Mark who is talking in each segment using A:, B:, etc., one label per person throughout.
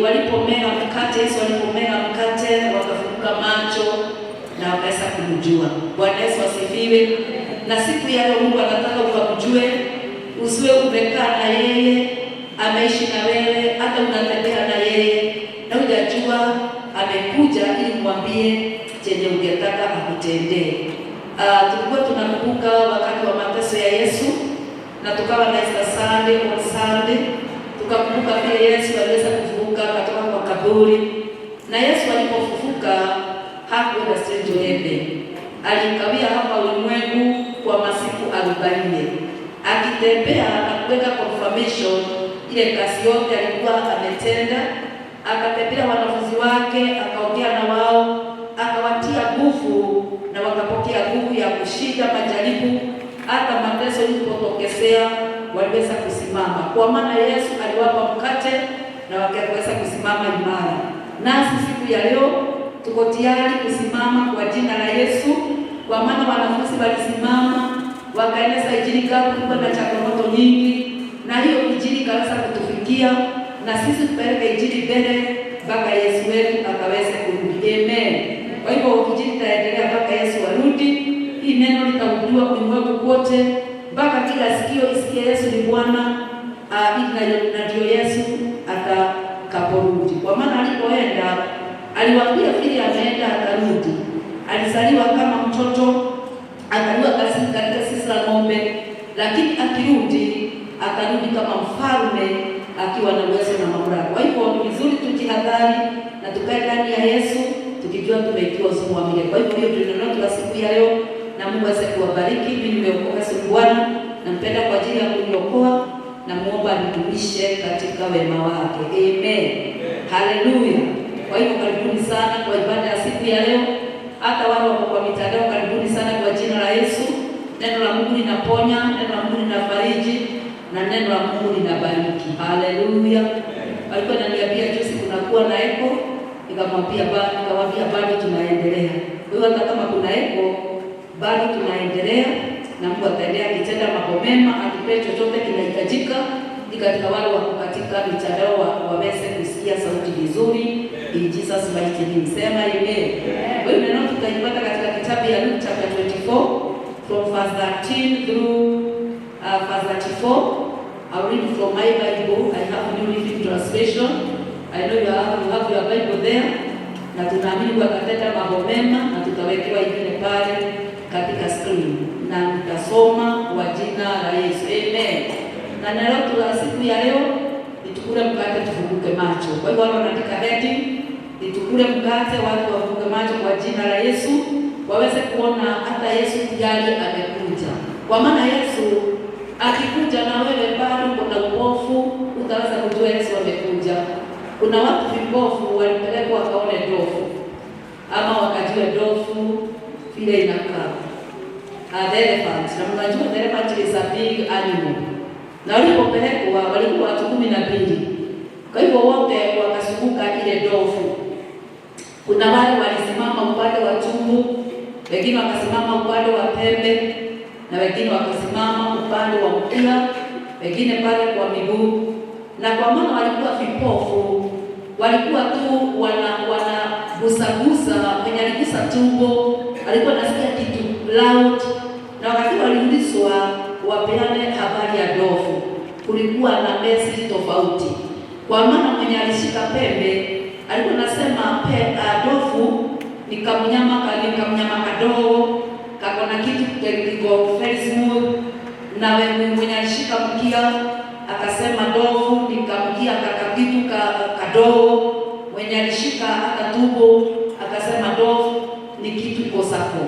A: Walipomega mkate, Yesu alipomega mkate wakafunguka macho na wakaweza kumjua. Bwana Yesu asifiwe. Na siku ya leo Mungu anataka ukamjue, usiwe umekaa na yeye, ameishi na wewe, hata unatembea na yeye na hujajua amekuja ili mwambie chenye ungetaka akutendee. Tulikuwa tunakumbuka wakati wa mateso ya Yesu na tukawa na Easter Sunday on Sunday. Tukakumbuka vile Yesu aliweza kufufuka kutoka kwa kaburi. Na Yesu alipofufuka hakuenda straight to heaven. Alikawia hapa ulimwengu kwa masiku 40. Akitembea na kuweka confirmation ile kazi yote alikuwa ametenda. Akatembea wanafunzi wake, akaongea na wao, akawatia nguvu na wakapokea nguvu ya kushinda majaribu. Hata mateso yalipotokezea waliweza kusimama, kwa maana Yesu aliwapa mkate na wakaweza kusimama imara. Nasi siku ya leo tuko tayari kusimama kwa jina la Yesu, kwa maana wanafunzi walisimama wakaeneza injili yao. Kulikuwa na changamoto nyingi, na hiyo injili kaweza kutufikia, na sisi tupeleke injili mbele mpaka Yesu wetu akaweze kurudi. Amen. Kwa hivyo injili itaendelea mpaka Yesu arudi. Hii neno litahubiriwa ulimwengu kote mpaka kila sikio isikie Yesu ni Bwana, na ndio Yesu atakaporudi. Kwa maana alipoenda aliwaambia vile ameenda atarudi. Alizaliwa kama mtoto, akaliwa katika sisi la ng'ombe, lakini akirudi atarudi kama mfalme akiwa na uwezo na mamlaka. Kwa hivyo ni vizuri tujihadhari na tukae ndani ya Yesu tukijua tumeitiwa uzima wa milele. Kwa hivyo hiyo ndio neno la siku ya leo, na Mungu aweze kuwabariki. Mimi nimeokoka si Bwana, nampenda kwa ajili ya kuniokoa, na muomba nidumishe katika wema wake. Amen. Haleluya. Kwa hivyo karibuni sana kwa ibada ya siku ya leo. Hata wale wako kwa mitandao, karibuni sana kwa jina la Yesu. Neno la Mungu linaponya, neno la Mungu linafariji, na neno la Mungu linabariki. Haleluya. Walikuwa wananiambia juzi kunakuwa na eko, nikamwambia bado tunaendelea. Kwa hiyo hata kama kuna eko bado tunaendelea, na Mungu ataendelea kitenda mambo mema, atupee chochote kinahitajika katika wale wako katika mitandao waweze kusikia sauti vizuri. In Jesus mighty name. Sema amen. Kwa hiyo neno tutaipata katika kitabu ya Luke chapter 24 from verse 13 through verse 34. I'll read from my Bible. I have New Living Translation. I know you have your Bible there. Na tunaamini kwa kateta mambo mema, na tutawekewa ingine pale katika screen, na nitasoma kwa jina la Yesu. Amen. Na neno la siku ya leo nitukule mkate tufunguke macho. Kwa hivyo wale wanaandika heading, nitukule mkate watu wafunguke macho kwa jina la Yesu, waweze kuona hata Yesu tayari amekuja. Kwa maana Yesu akikuja na wewe bado kuna upofu, utaweza kujua Yesu amekuja. Kuna watu vipofu walipelekwa wakaone ndovu, ama wakajua ndovu vile inakaa. The elephant, na mnajua the elephant is a big animal. Na walipopelekwa walikuwa watu 12. Kwa hivyo wote wakasubuka ile ndovu. Kuna wale walisimama upande wa tumbo, wengine wakasimama upande wa pembe, na wengine wakasimama upande wa mkia, wengine pale kwa miguu. Na kwa maana walikuwa vipofu, walikuwa tu wanagusa, mwenye aligusa tumbo alikuwa anasikia kitu loud. Na wakati waliulizwa wapeane habari ya ndovu, kulikuwa na message tofauti. Kwa maana mwenye alishika pembe alikuwa anasema ndovu ni kamnyama kadogo, kako na kitu kiko very smooth. Na mwenye alishika mkia akasema ndovu ni kamkia kitu kadogo. Mwenye alishika hata tumbo akasema ndovu ni kitu kosako.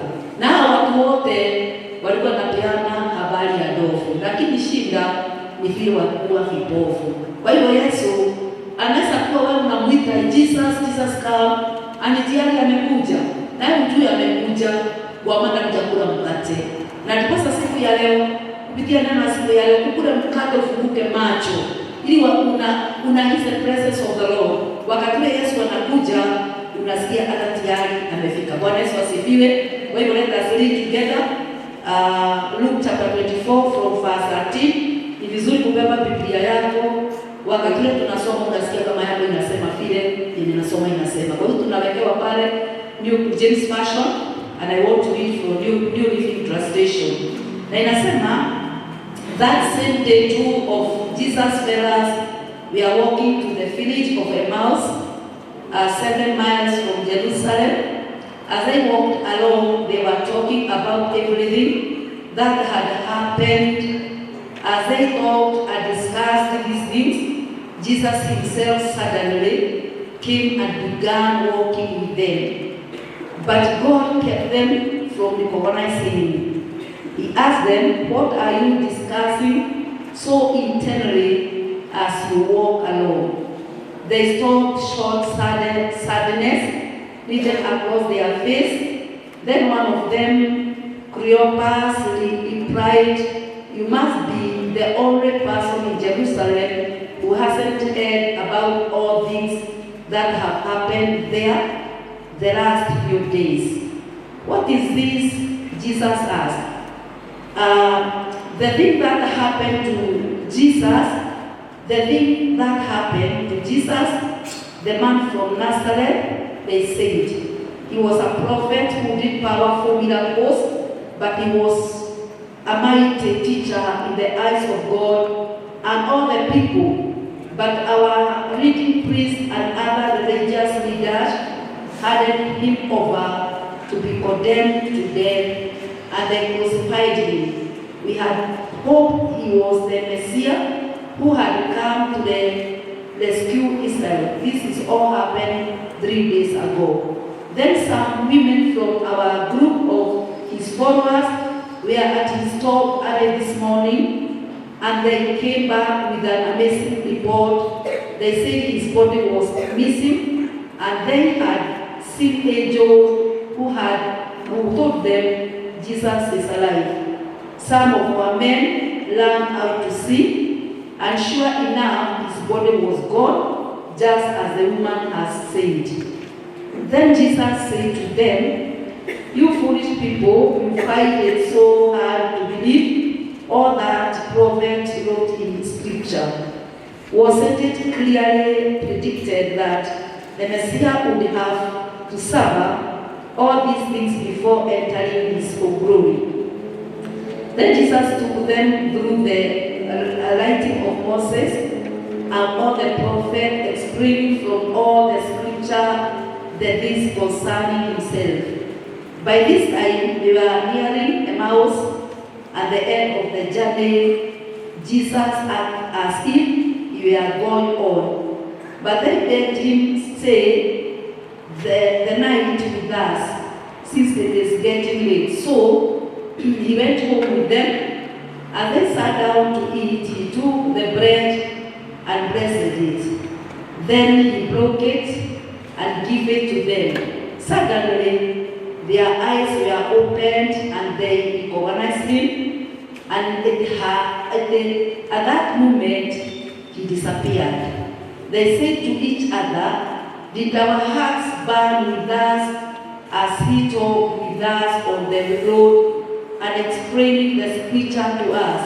A: Na watu wote walikuwa wanapeana habari ya ndovu, lakini shida ni vile walikuwa vipofu. Kwa hivyo Yesu anaweza kuwa wewe unamuita Jesus come, anitiani amekuja, naye mtu amekuja kwa maana kujakula mkate. Na ndipo siku ya leo kupitia neno la siku ya leo, kukula mkate ufunguke macho ili unahisi the presence of the Lord. Wakati Yesu anakuja, unasikia hata tayari amefika. Bwana Yesu asifiwe. Kwa hivyo let us read together Luke chapter 24 from verse 13. Ni vizuri kubeba Biblia yako. Wakati tunasoma unasikia kama yako inasema vile ninasoma inasema. Kwa hiyo tunawekewa pale New James Version and I want to read from New Living Translation. Na inasema, that same day two of Jesus' fellows were walking to the village of Emmaus, 7 miles from Jerusalem. As they walked along, they were talking about everything that had happened. As they talked and discussed these things, Jesus himself suddenly came and began walking with them. But God kept them from recognizing him. He asked them, what are you discussing so intently as you walk along? They stopped short sadness written across their face. Then one of them, Cleopas, replied, you must be the only person in Jerusalem who hasn't heard about all things that have happened there the last few days. What is this? Jesus asked. The thing that happened to Jesus, the man from Nazareth, they said. He was a prophet who did powerful miracles, but he was a mighty teacher in the eyes of God and all the people. But our leading priests and other religious leaders handed him over to be condemned to death, and they crucified him. We had hoped he was the Messiah who had come to rescue Israel. This is all happened 3 days ago. Then some women from our group of his followers were at his tomb early this morning, and they came back with an amazing report. They said his body was missing, and they had seen angels who told them Jesus is alive. Some of our men ran out to see, and sure enough, his body was gone, just as the woman has said. Then Jesus said to them, you foolish people, you find it so hard to believe all that prophet wrote in Scripture. Wasn't it clearly predicted that the Messiah would have to suffer all these things before entering his glory? Then Jesus took them through the writing of Moses and all the prophets, explaining from all the Scripture the things concerning himself. By this time, they were nearing Emmaus. At the end of the journey, Jesus acted as if he were going on. But they begged him, stay the night with us, since it is getting late. So he went home with them. As they sat down to eat, he took the bread and blessed it. Then he broke it and gave it to them. Suddenly, their eyes were opened and they recognized him, and at that moment, he disappeared. They said to each other, did our hearts burn with us as he talked with us on the road and explaining the Scripture to us?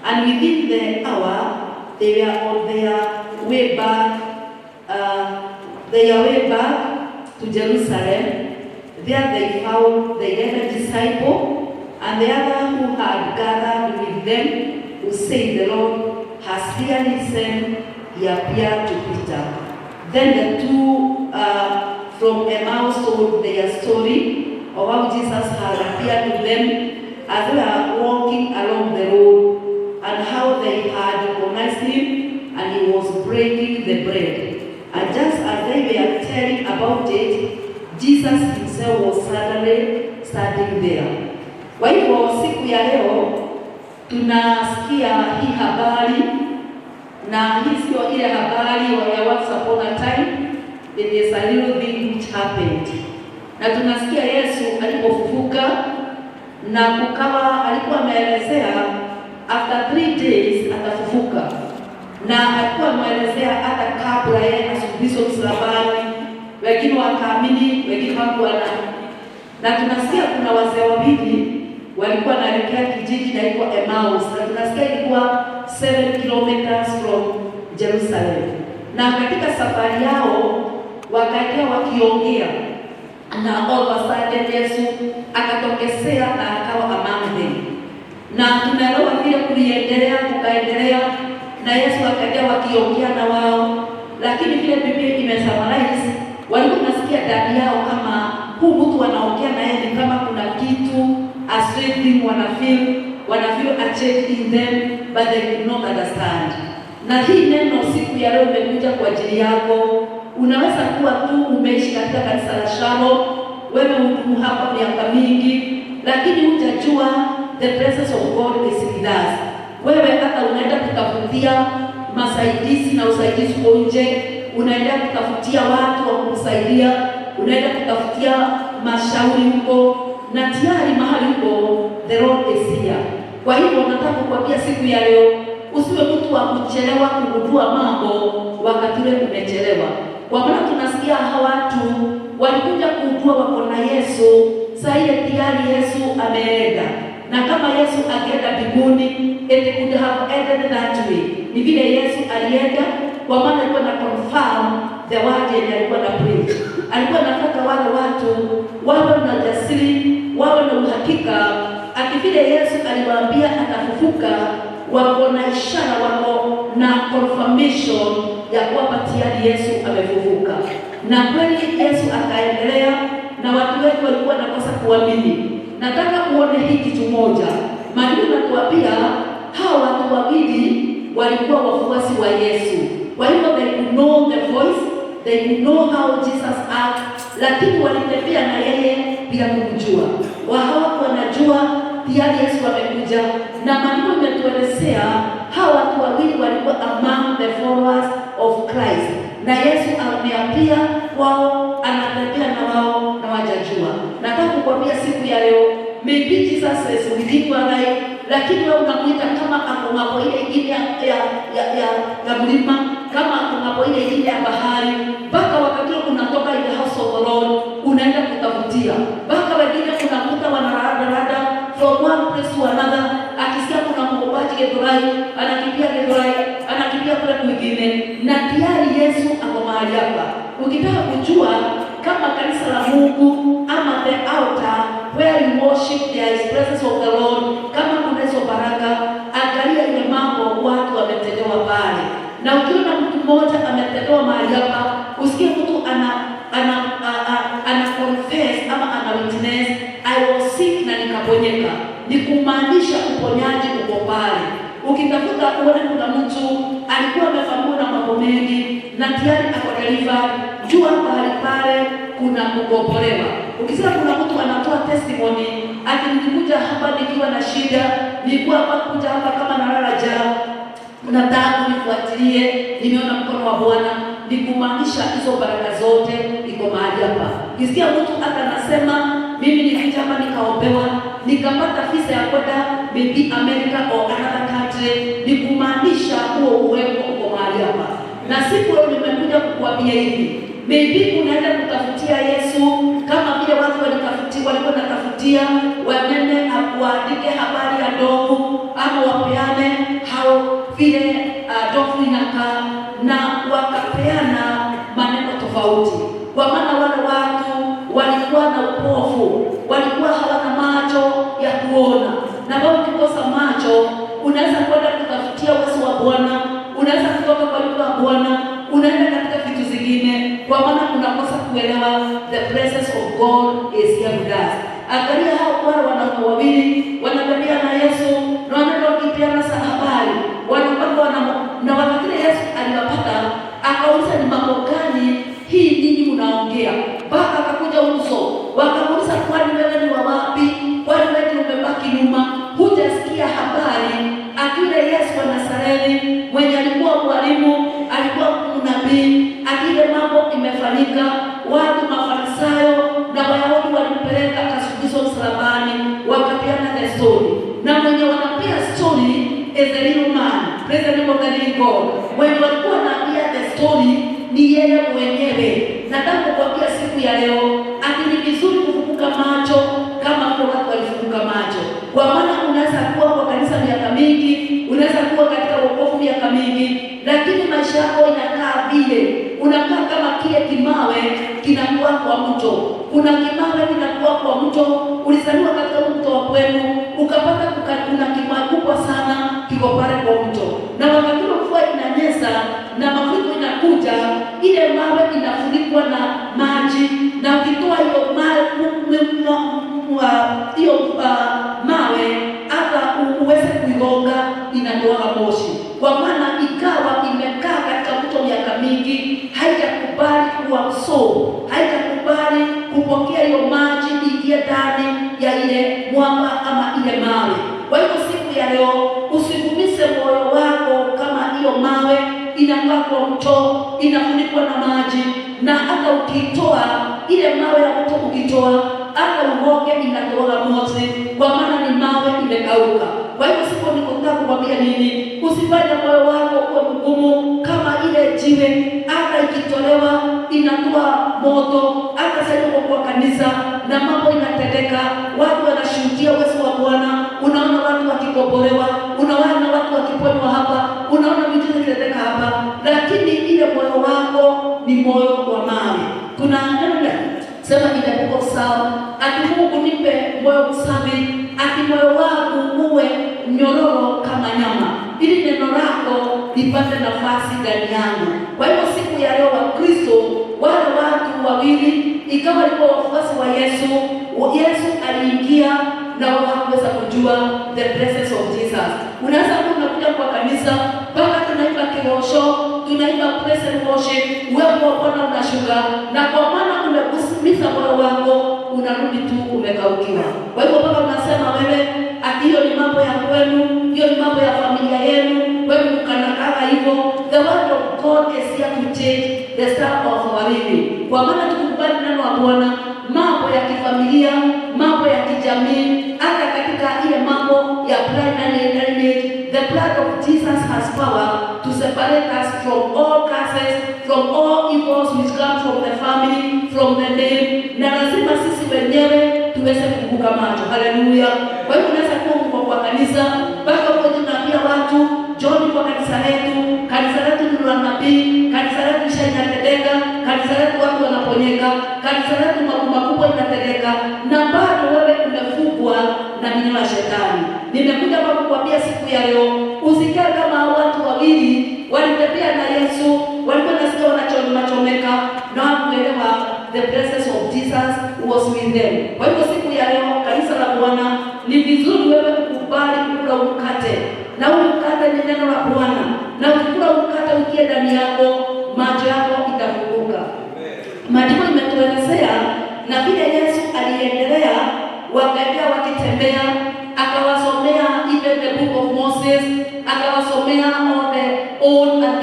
A: And within the hour, they were on their way back to Jerusalem. There they found the 11 disciples and the other who had gathered with them, who said, the Lord has really sent. He appeared to Peter. Then the two from Emmaus told their story of how Jesus had appeared to them as they were walking along the road, and how they had recognized him and he was breaking the bread. And just as they were telling about it, Jesus himself was suddenly standing there. Kwa hivyo siku ya leo tunasikia hii habari, na hii sio ile habari ya once upon a time, it is a little thing which happened. Na tunasikia Yesu alipofufuka na kukawa alikuwa ameelezea after 3 days atafufuka. na alikuwa anaelezea hata kabla yeye asulubishwe msalabani, wengine wakaamini, wengine hawakuamini. Na tunasikia kuna wazee wawili walikuwa wanaelekea kijiji inaitwa Emmaus, na tunasikia ilikuwa 7 kilometers from Jerusalem. Na katika safari yao wakaenda wakiongea, na all of a sudden Yesu akatokezea na akawa among them. Na tunaelewa vile kuliendelea kukaendelea, na Yesu akaja wakiongea na wao, lakini vile Biblia imesummarize, walikuwa nasikia ndani yao kama huu mtu anaongea na yeye kama kuna kitu a strange thing wanafeel a change in them, but they could not understand. Na hii neno siku ya leo imekuja kwa ajili yako. Unaweza kuwa tu umeishi katika kanisa la Shalom, wewe uko hapa miaka mingi, lakini hujajua the presence of God is with us. Wewe hata unaenda kutafutia masaidizi na usaidizi nje, unaenda kutafutia watu wa kukusaidia, unaenda kutafutia mashauri huko, na tayari mahali huko the Lord is here. Kwa hivyo nataka kukwambia siku ya leo, usiwe mtu wa kuchelewa kugundua mambo wakati ule umechelewa. Kwa maana tunasikia hawa watu walikuja kujua wako na Yesu, saa ile tayari Yesu ameenda. Na kama Yesu akienda mbinguni, it could have ended that way. Ni vile Yesu alienda, kwa maana alikuwa na confirm the word yenye alikuwa na preach. Alikuwa anataka wale watu wawe na jasiri, wawe na uhakika. Akivile Yesu aliwaambia atafufuka, wako na ishara, wako na confirmation ya kwamba tayari Yesu amefufuka. Na kweli Yesu akaendelea, na watu wengi walikuwa nakosa kuamini. Nataka kuone hii kitu moja. Maandiko yanatuambia hawa watu wawili walikuwa wafuasi wa Yesu. Kwa hivyo they could know the voice, they could know how Jesus acted, lakini walitembea na yeye bila kumjua. Hawakuwa wanajua tayari Yesu amekuja. Na maandiko yanatuelezea hawa watu wawili walikuwa among the followers of Christ. Na Yesu ameapia wao, anatembea na wao na wajajua. Nataka kukwambia siku ya leo, maybe Jesus is within your life, lakini wewe unamuita kama ako hapo ile ingine ya mlima, kama ako hapo ile ingine ya bahari, mpaka wakati unatoka ile house of the Lord unaenda kutafutia. Mpaka wengine unakuta wanarada from one place to another, akisikia kuna mkobaji Githurai, anakimbia kule kwingine, na tayari Yesu ako mahali hapa. Ukitaka kujua kama kanisa la Mungu ama the altar where you worship there is presence of the Lord, kama kuna hizo baraka, angalia ile mambo watu wametendewa pale. Na ukiona mtu mmoja ametendewa mahali hapa, usikie mtu ana confess ama ana witness, I was sick na nikaponyeka, ni kumaanisha uponyaji uko pale. Ukitafuta uone kuna mtu alikuwa amefahamu na mambo mengi na tayari akadeliver, jua pale pale kuna kukombolewa. Ukisema kuna mtu anatoa testimony, ati nilikuja hapa nikiwa na shida, nilikuwa hapa kuja hapa kama nalala njaa, nataka nifuatilie, nimeona mkono wa Bwana, ni kumaanisha hizo baraka zote iko mahali hapa. Ukisikia mtu hata anasema mimi nilikuja hapa nikaombewa, nikapata visa ya kwenda maybe America or another country, ni kumaanisha huo uwepo uko mahali hapa. Na siku leo nimekuja kukuambia hivi, maybe unaenda kutafutia Yesu kama vile watu walikuwa natafutia wanene akuandike habari ya ndovu, ama wapeane hao vile ndovu inakaa, na wakapeana maneno tofauti. Kwa maana wale watu walikuwa na upofu, walikuwa hawana macho ya kuona. Na wao ukikosa macho, unaweza kwenda kutafutia uwezo wa Bwana, unaweza kutoka kwa nyumba ya Bwana, unaenda katika vitu zingine, kwa maana unakosa kuelewa the presence of God is here with us. Angalia hao wale wanaume wawili wanatembea na Yesu, na wanaenda wakipeana habari, na wakati Yesu aliwapata akauliza ni mambo gani hii nini mnaongea, mpaka akakuja uso, wakamuuliza kwani wewe ni wa wapi, kwani wewe umebaki nyuma, hujasikia habari akile Yesu wa Nazareti mwenye alikuwa mwalimu, alikuwa nabii, akile mambo imefanyika, watu Mafarisayo na Wayahudi walimpeleka akasubizwa msalabani, wakapeana the story, na mwenye wanapea story is the little man. Praise the name of the living God. story ni yeye mwenyewe. Nataka kukwambia siku ya leo ati ni vizuri kufunguka macho kama vile watu walifunguka macho. Kwa maana unaweza kuwa kwa kanisa miaka mingi, unaweza kuwa katika wokovu miaka mingi, lakini maisha yako inakaa vile. Unakaa kama kile kimawe kinakuwa kwa mto. Kuna kimawe kinakuwa kwa mto, ulizaliwa katika mto wa kwenu, ukapata kuna kimawe kubwa sana kiko pale kwa mto. Na wakati mvua inanyesha na mafuriko inakuja, ile mawe inafunikwa na maji, na ukitoa hiyo mawe hata uweze kuigonga inatoa moshi. Kwa maana ikawa imekaa katika mto miaka mingi, haijakubali kuwa haijakubali kupokea hiyo maji ingie ndani ya ile mwamba ama ile mawe. Kwa hivyo siku ya leo usivumise moyo wako kama hiyo mawe inakaa kwa mto, inafunikwa na maji, na hata ukitoa ile mawe ya mto, ukitoa hata uoge inatoa moshi, kwa maana ni mawe imekauka. Kwa hivyo siku nikotaka kukwambia nini? Usifanye moyo wako kuwa mgumu kama ile jiwe, hata ikitolewa inatoa moto. Hata sasa kwa kanisa na mambo inatendeka, watu wanashuhudia uwezo wa Bwana, unaona watu wakikombolewa, unaona watu wakiponywa hapa, unaona vitu vinatendeka hapa, lakini ile moyo wako ni moyo wa mawe. Kuna neno sema inakuwa sawa, ati Mungu nipe moyo msafi, ati moyo wangu uwe nyororo kama nyama, ili neno lako lipate nafasi ndani yangu. Kwa hivyo siku ya leo wa Kristo, wale watu wawili ikawa walikuwa wafuasi wa Yesu, Yesu aliingia na wakaweza kujua the presence of Jesus. Unaweza kuja kwa kanisa mpaka tunaimba kirosho, tunaimba praise and worship, wewe kwa Bwana unashuka, na kwa maana umegusa moyo wako, unarudi tu umekaukiwa. Kwa hivyo baba unasema wewe ati hiyo ni mambo ya kwenu, hiyo ni mambo ya familia yenu, wewe mkanakaa hivyo. The word of God is here to change the start of our living. Kwa maana tukubali neno la Bwana, mambo ya kifamilia, mambo ya kijamii, hata katika ile mambo ya primary lineage, the blood of Jesus has power to separate us from all curses, from all evils which come from the family, from the name. Na lazima sisi wenyewe tuweze kufunguka macho. Haleluya. Kwa hiyo unaweza kuwa kwa kanisa mpaka uwe tunaambia watu John kwa kanisa letu ni la nabii, kanisa letu inatendeka, kanisa letu watu wanaponyeka, kanisa letu mambo makubwa inatendeka, na bado wewe umefungwa na minyoo ya shetani. Nimekuja hapa kukwambia siku ya leo, usikae kama watu wawili walitembea na Yesu, walikuwa nasikia wanachomeka na hawakuelewa the presence of Jesus was with them. Kwa hivyo siku ya leo kanisa la Bwana, ni vizuri wewe kukubali kula mkate, na ule mkate ni neno la Bwana, na ukikula mkate ukienda ndani yako, macho yako itafunguka. Maandiko imetuelezea na vile Yesu aliendelea, wakaenda wakitembea, akawasomea even the book of Moses, akawasomea all the old and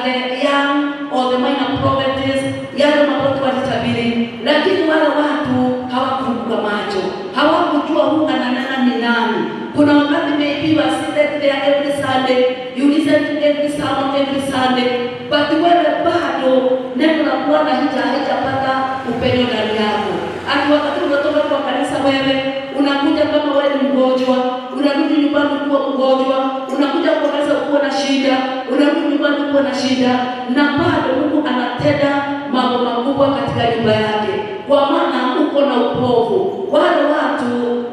A: the young or the minor prophets, yale mambo walitabiri, lakini wale watu hawakufunguka macho, hawakujua huyu ananena ni nani. Kuna wakati maybe you are seated there every Sunday, you listen to every sermon every Sunday, but wewe bado neno la Bwana haijapata upenyo ndani yako. Ati wakati unatoka kwa kanisa, wewe unakuja kama wewe ni mgonjwa, unarudi nyumbani kuwa mgonjwa, unakuja kwa kanisa kuwa na shida, unarudi nyumbani kuwa na shida, na bado Mungu anatenda mambo makubwa katika nyumba yake, kwa maana uko na upofu. Wale watu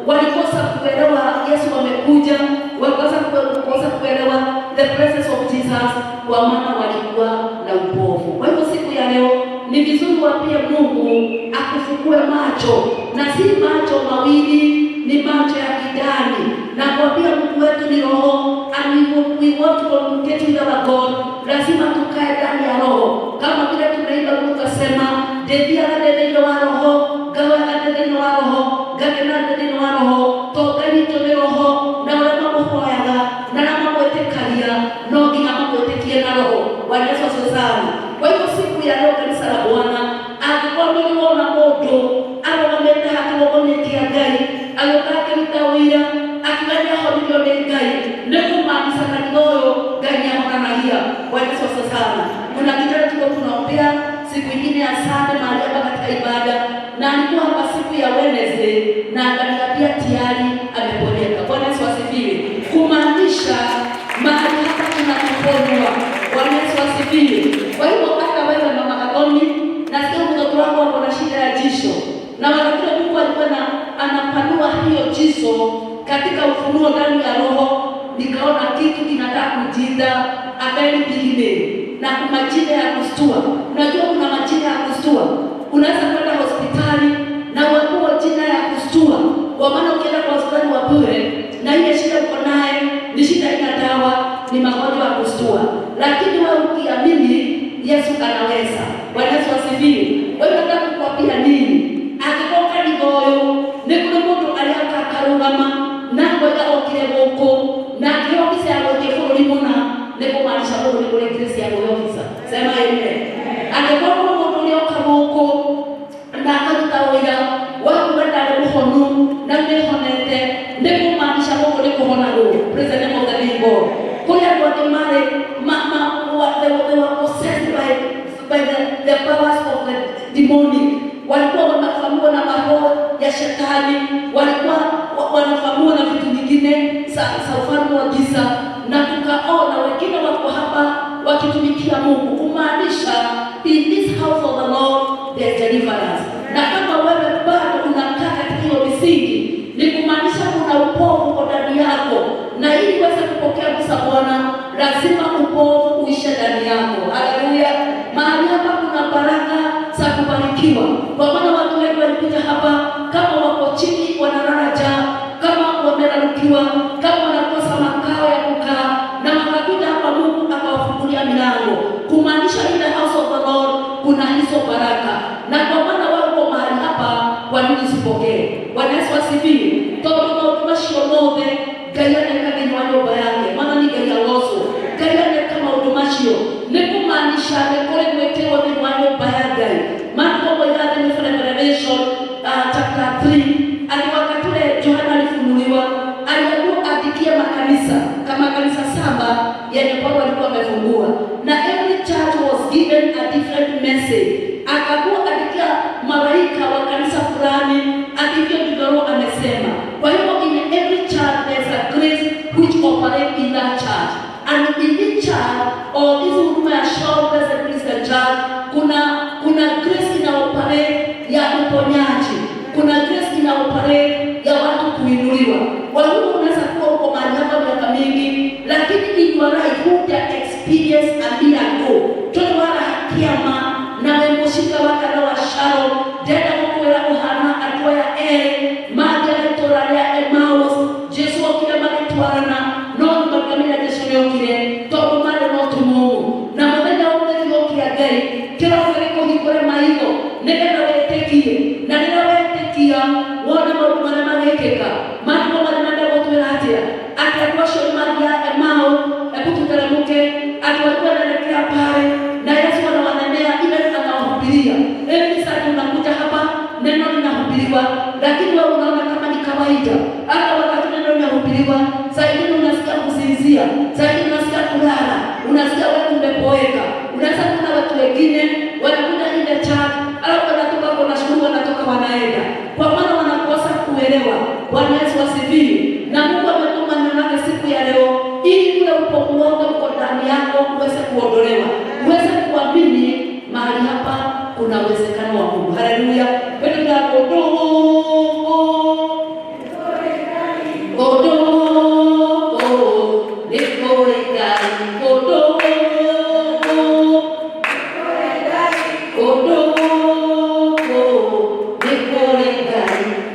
A: walikosa kuelewa Yesu amekuja, wakakosa kuelewa the presence of Jesus, kwa maana walikuwa na upofu. Kwa hivyo siku ya leo ni vizuri wapie Mungu akufungue macho, na si macho mawili, ni macho ya kidani. Na kwa pia Mungu wetu ni roho, and we want to communicate with our God. Lazima tukae ndani ya roho, kama vile tunaimba tukasema devia ndio wa roho, gawa ndio wa roho, gagena ndio wa roho, toka ndio roho, na wala mambo haya na mambo yetekalia no nginya mambo yetekie na roho wa Yesu sana. Kwa hivyo siku ya leo kanisa la Bwana, akikwambia na moto anaomba hakiwonyekia Ngai, alokake mtawira akibania hodi ndio Ngai, ndio kumaanisha kanioyo Ngai anaonania wa Yesu sana. siku nyingine ya Sunday mahali hapa katika ibada, na alikuwa hapa siku ya Wednesday na akaniambia tayari ameponyeka. Bwana Yesu asifiwe. Kumaanisha mahali hapa tunaponywa. Bwana Yesu asifiwe. Kwa hivyo hata wewe mama Kadoni, nasikia mtoto wako ako na shida ya jicho, na wakati Mungu alikuwa anapanua hiyo jicho katika ufunuo ndani ya roho, nikaona kitu kinataka kujida abeli bigine na majina ya kustua. Unajua kuna majina ya kustua. Unaweza kwenda hospitali na uambiwe jina ya kustua. Kwa maana ukienda kwa hospitali wa bure na ile shida uko naye ni shida ina dawa, ni magonjwa ya kustua. Lakini wewe ukiamini Yesu anaweza. Bwana Yesu asifiwe. Wewe unataka kukwambia nini? Akikoka ni goyo, ni kuna mtu aliaka karugama na ngoja okile boko na kiofisi ya ngoje limona ne kumaanisha Mungu ni kule Kristo ya ofisa. Sema amen. Akikoka mtu alioka boko na akatawira wao kwenda kuhonu na mehonete ne kumaanisha Mungu ni kuhona roho. Praise the name of the living God. Kule watu mare mama they were possessed by the powers of the demonic. Walikuwa wanafahamwa na maroho ya shetani, walikuwa wanafahamwa na vitu vingine za ufalme wa giza, na tukaona wengine wako hapa wakitumikia Mungu. Kumaanisha in this house of the Lord there is deliverance. Na kama wewe bado unakaa katika hiyo misingi, ni kumaanisha kuna upofu kwa ndani yako, na ili uweze kupokea kusa Bwana lazima upofu uishe ndani yako. Haleluya. Mahali hapa kuna baraka za kubarikiwa. Kwa maana watu wengi walikuja hapa kama wako chini wanalala njaa, kama wamerarukiwa, kama wanakosa makao ya kukaa, na wakakuja hapa Mungu akawafungulia milango. Kumaanisha in the house of the Lord kuna hizo baraka. Na kwa maana wako mahali hapa, kwa nini usipokee? Bwana Yesu asifiwe. Toka mashionode gayane kama nyumba yake. Maana ni gayaloso. Gayane kama udumashio. Ni kumaanisha kule kuetewa ni nyumba yake. Maana kwa yale ni Revelation chapter 3, aliwakatule Yohana alifunuliwa, aliambiwa adikie makanisa kama kanisa 7 yenye Paulo alikuwa amefungua, na every church was given a different message. Akakuwa adikia malaika wa kanisa fulani, adivyo ndivyo amesema. Kwa hivyo in every church there's a grace which operates in that church, and in this church or this huduma ya Show Blessed Christian Church kuna grace inaoperate ya uponyaji, kuna grace inaoperate ya watu kuinuliwa. Wewe unaweza kuwa uko mahali hapa miaka mingi, lakini in your life huja experience a miracle. Tunaona hakiama na wemushika wakala wa Sharo dada mkwela uhana atwa ya maji alitoralia Emmaus Yesu okile magitwarana no mbakamira Yesu yokile tobo male no tumu na mwenye ule yokia gai kila wako hikore maigo nenda wetekie na nenda wetekia wana mwana magekeka mambo mwana watu welatia atakuwa shomali ya Emmaus epututelemuke atwakuwa naelekea pale na Yesu anawanenea ile anawahubiria. Sasa unakuja hapa neno linahubiriwa, lakini wewe unaona kama ni kawaida. Hata wakati neno linahubiriwa, zaidi unasikia kusinzia, zaidi unasikia kulala, unasikia wewe umepoeka. Unaweza kuna watu wengine wanakuja ile chat, alafu wanatoka kwa shule wanatoka wanaenda. Kwa maana wanakosa kuelewa. Bwana Yesu asifiwe. Na Mungu ametuma neno lake siku ya leo ili ule upofu wako uko ndani yako uweze kuondolewa. Uweze kuamini mahali hapa kuna uwezekano wa Mungu. Haleluya. Wewe ndio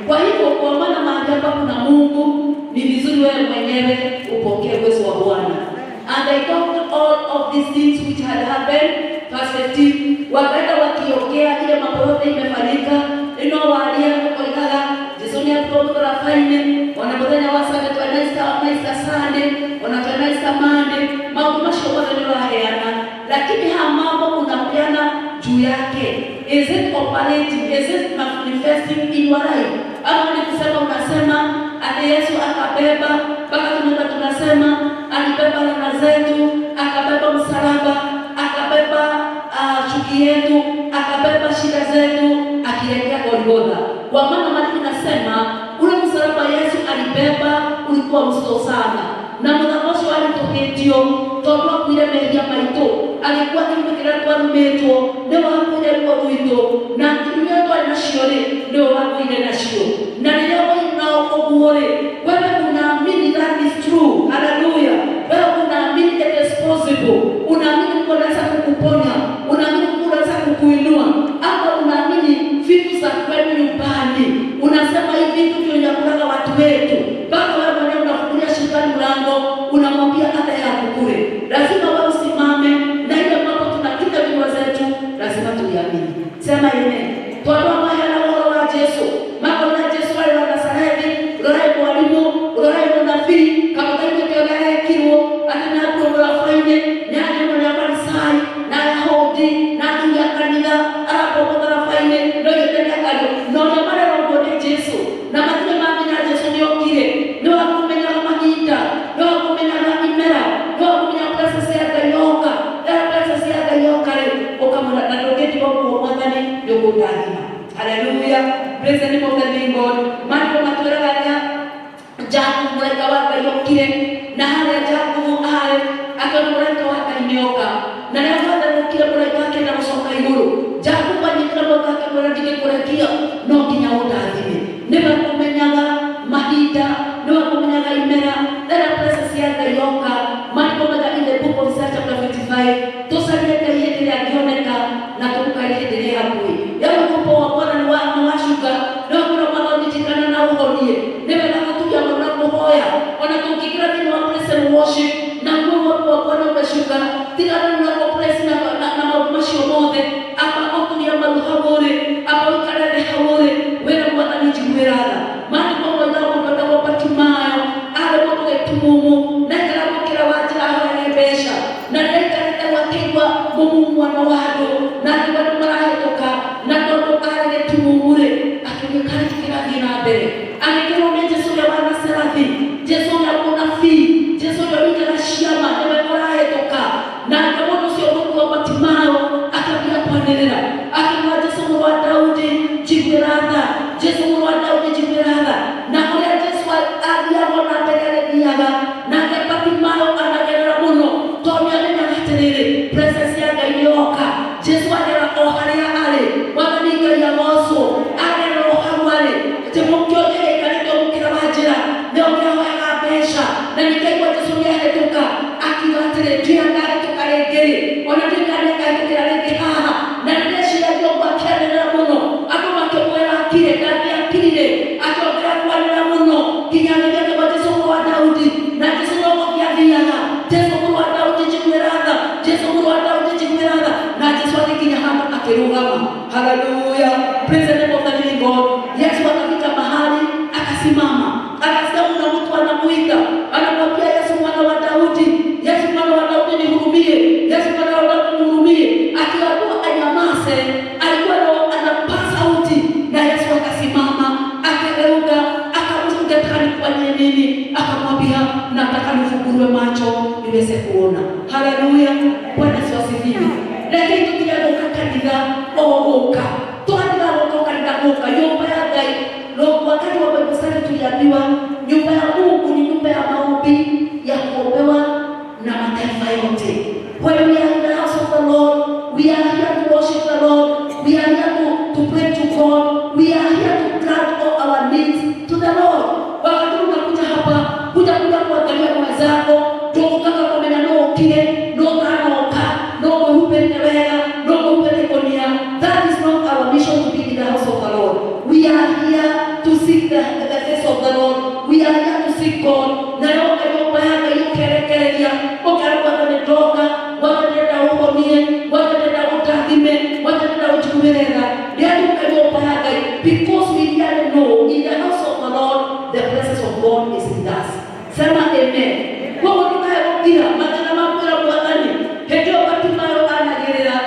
A: kwa hivyo kwa maana mahali hapa kuna Mungu, ni vizuri wewe mwenyewe upokee uwezo wa Bwana. And I talked all of these things which had happened, perspective, wakaenda wakiongea ile mambo yote imefanyika, walia kukolikaga, jisoni ya kutoka la faine, wanabodanya wasaka tuanaista sande, wanatuanaista mande, mambo mashoka ndio hayana, lakini haya mambo unapeana juu yake. Is it operating? Is it manifesting in your life? Ama ni kusema unasema ati Yesu akabeba, mpaka tunasema alibeba laana zetu, akabeba msalaba, akabeba chuki yetu, gospel sana na muthakocio alitoketio tondu akuire mehia maitũ agĩkua kiume kĩrĩa twarumitwo nĩwe wakuire ruo rwitũ na iria twarĩ nacio rĩ nĩwe wakuire nacio na rĩrĩa woinao ũguo rĩ wewe unaamini that is true. Haleluya. Wewe unaamini it is possible, unaamini Mungu anaweza kukuponya, unaamini Mungu anaweza kukuinua, hata unaamini vitu za kwenu nyumbani, unasema hivi vitu ndio vinakulaga watu wetu, mpaka wewe mwenyewe unafungulia shetani mlango, unamwambia hata ya kukule. Lazima wewe usimame na ile mambo tunakita vinywa zetu, lazima tuiamini. Sema amen. Tuombe mahali wa Yesu, mambo ya Yesu wale wa Nazareti, roho mwalimu, roho nabii, kama kile kile kiruo, anapo faine, nyanya mwana kanisai, na Yahudi, na ndugu kanisa, anapo faine, ndio yeye kalo. Na mara roho ni Yesu. Na matendo mengine ya Yesu ndio kile. Ndio kumenya mahita, ndio kumenya imera, ndio kumenya process ya kayoka, process ya kayoka ile ukamuna na roketi kwa mwadhani ndio kudadima. Hallelujah. Praise the name of the living God. Mambo maturaganya jabu mweka waka yokire na hali ya jabu ale akana mweka waka inyoka na leo hata mukire mweka wake na msoka iguru jabu banyikira mweka wake mweka kurekia no kinya udadime neba kumenyaga mahida neba kumenyaga imera that process ya kayoka mambo mega in the book of Isaiah chapter 55 tosalie kayete akioneka na tukukalie hapo yao kupo wa Bwana ni washuka na kuna mwana nitikana na uhonie neba nakutuja mnapohoya wanatukikira kile wa praise and worship na Mungu wa Bwana umeshuka tikana na praise na maumasho mote apa okunia maluhabore apa ukarane hawore wena Bwana nijimwerala maana kwa Bwana kwa Bartimayo ale kwa tumumu na kila watu ahawebesha na ndio wakiwa Mungu mwana wado na ndio marahetoka na ndio kale tumumure akikana kila dina mbele akikirone Yesu ya wana serafi Yesu ya kunafi Yesu ya wika shama ndio marahetoka na kama sio Mungu wa Bartimayo akabia kuendelea akimwa Yesu wa Daudi jibirada Yesu wa Daudi jibirada na kwa Yesu aliamona mbele diaga na Bartimayo anagerera muno tonya nenya haterere presence ya gayoka Yesu agera oharia ale wananika ya moso agera ohamwale temokyo ile kanito mukira bajira ndio kwa besha na nikaikwa Yesu yahetoka akiwatere dia ngare tukaregere onadikane kaikira rege haha na ndeshi ya jomba kelera muno akoma kemwera kile ndani ya kile akogera kwa muno kinyang'anya kwa Yesu wa Daudi na Yesu wa Gideona Yesu wa Daudi jimwerada Yesu wa Daudi jimwerada na Yesu akinya hapa akirugama. Hallelujah. Praise the name of the living God. Yesu akafika mahali akasimama akasema na mtu anamuita anamwambia Yesu mwana wa Daudi Yesu mwana wa Daudi nihurumie Yesu mwana wa Daudi nihurumie akiwa anyamaze alikuwa anapaza sauti na Yesu akasimama akageuka akamshika tani kwa nini akamwambia nataka nifunguliwe macho niweze kuona. Haleluya. Bwana asifiwe. Lakini tukiadoka kanisa ogoka twanda ogoka ndagoka nyumba ya Ngai wakati wa Bible study tuliambiwa nyumba ya Mungu ni nyumba ya maombi ya kuombewa na mataifa yote. When we are in the house of the Lord, we are here to worship the Lord, we are here to pray to God, we are here to grant all our needs to the Lord. Wakati unakuja hapa kuja kuangalia mwenzako tukaka kwa menano kile no kanoka no hupendelea no hupendekonia. That is not our mission to be in the house of the Lord. We are here to seek the face of the Lord. We are here to seek God. Na leo kama yanga yukerekeria okaruka na ndoka watanenda uhonie watanenda utadhime watanenda uchumerera yani kama yanga because we really know in the house of the Lord the presence of God is with us. Sema amen. Kwa hiyo matana mambo ya Bwana hedio Bartimayo anagerera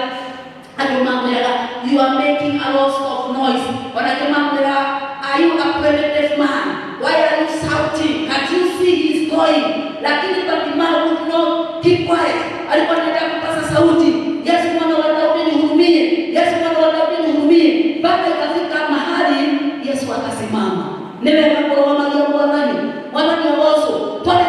A: adumamera you are making a lot of noise. Wanakemamera are you a primitive man? Why are you shouting? Can't you see he's going? Lakini Bartimayo would not keep quiet. Alikuwa anataka kupasa sauti. Yesu mwana wa Daudi nihurumie. Yesu mwana wa Daudi nihurumie. Mpaka ikafika mahali Yesu akasimama. Nene kwa Maria Bwana. Mwana ni wazo. Kwa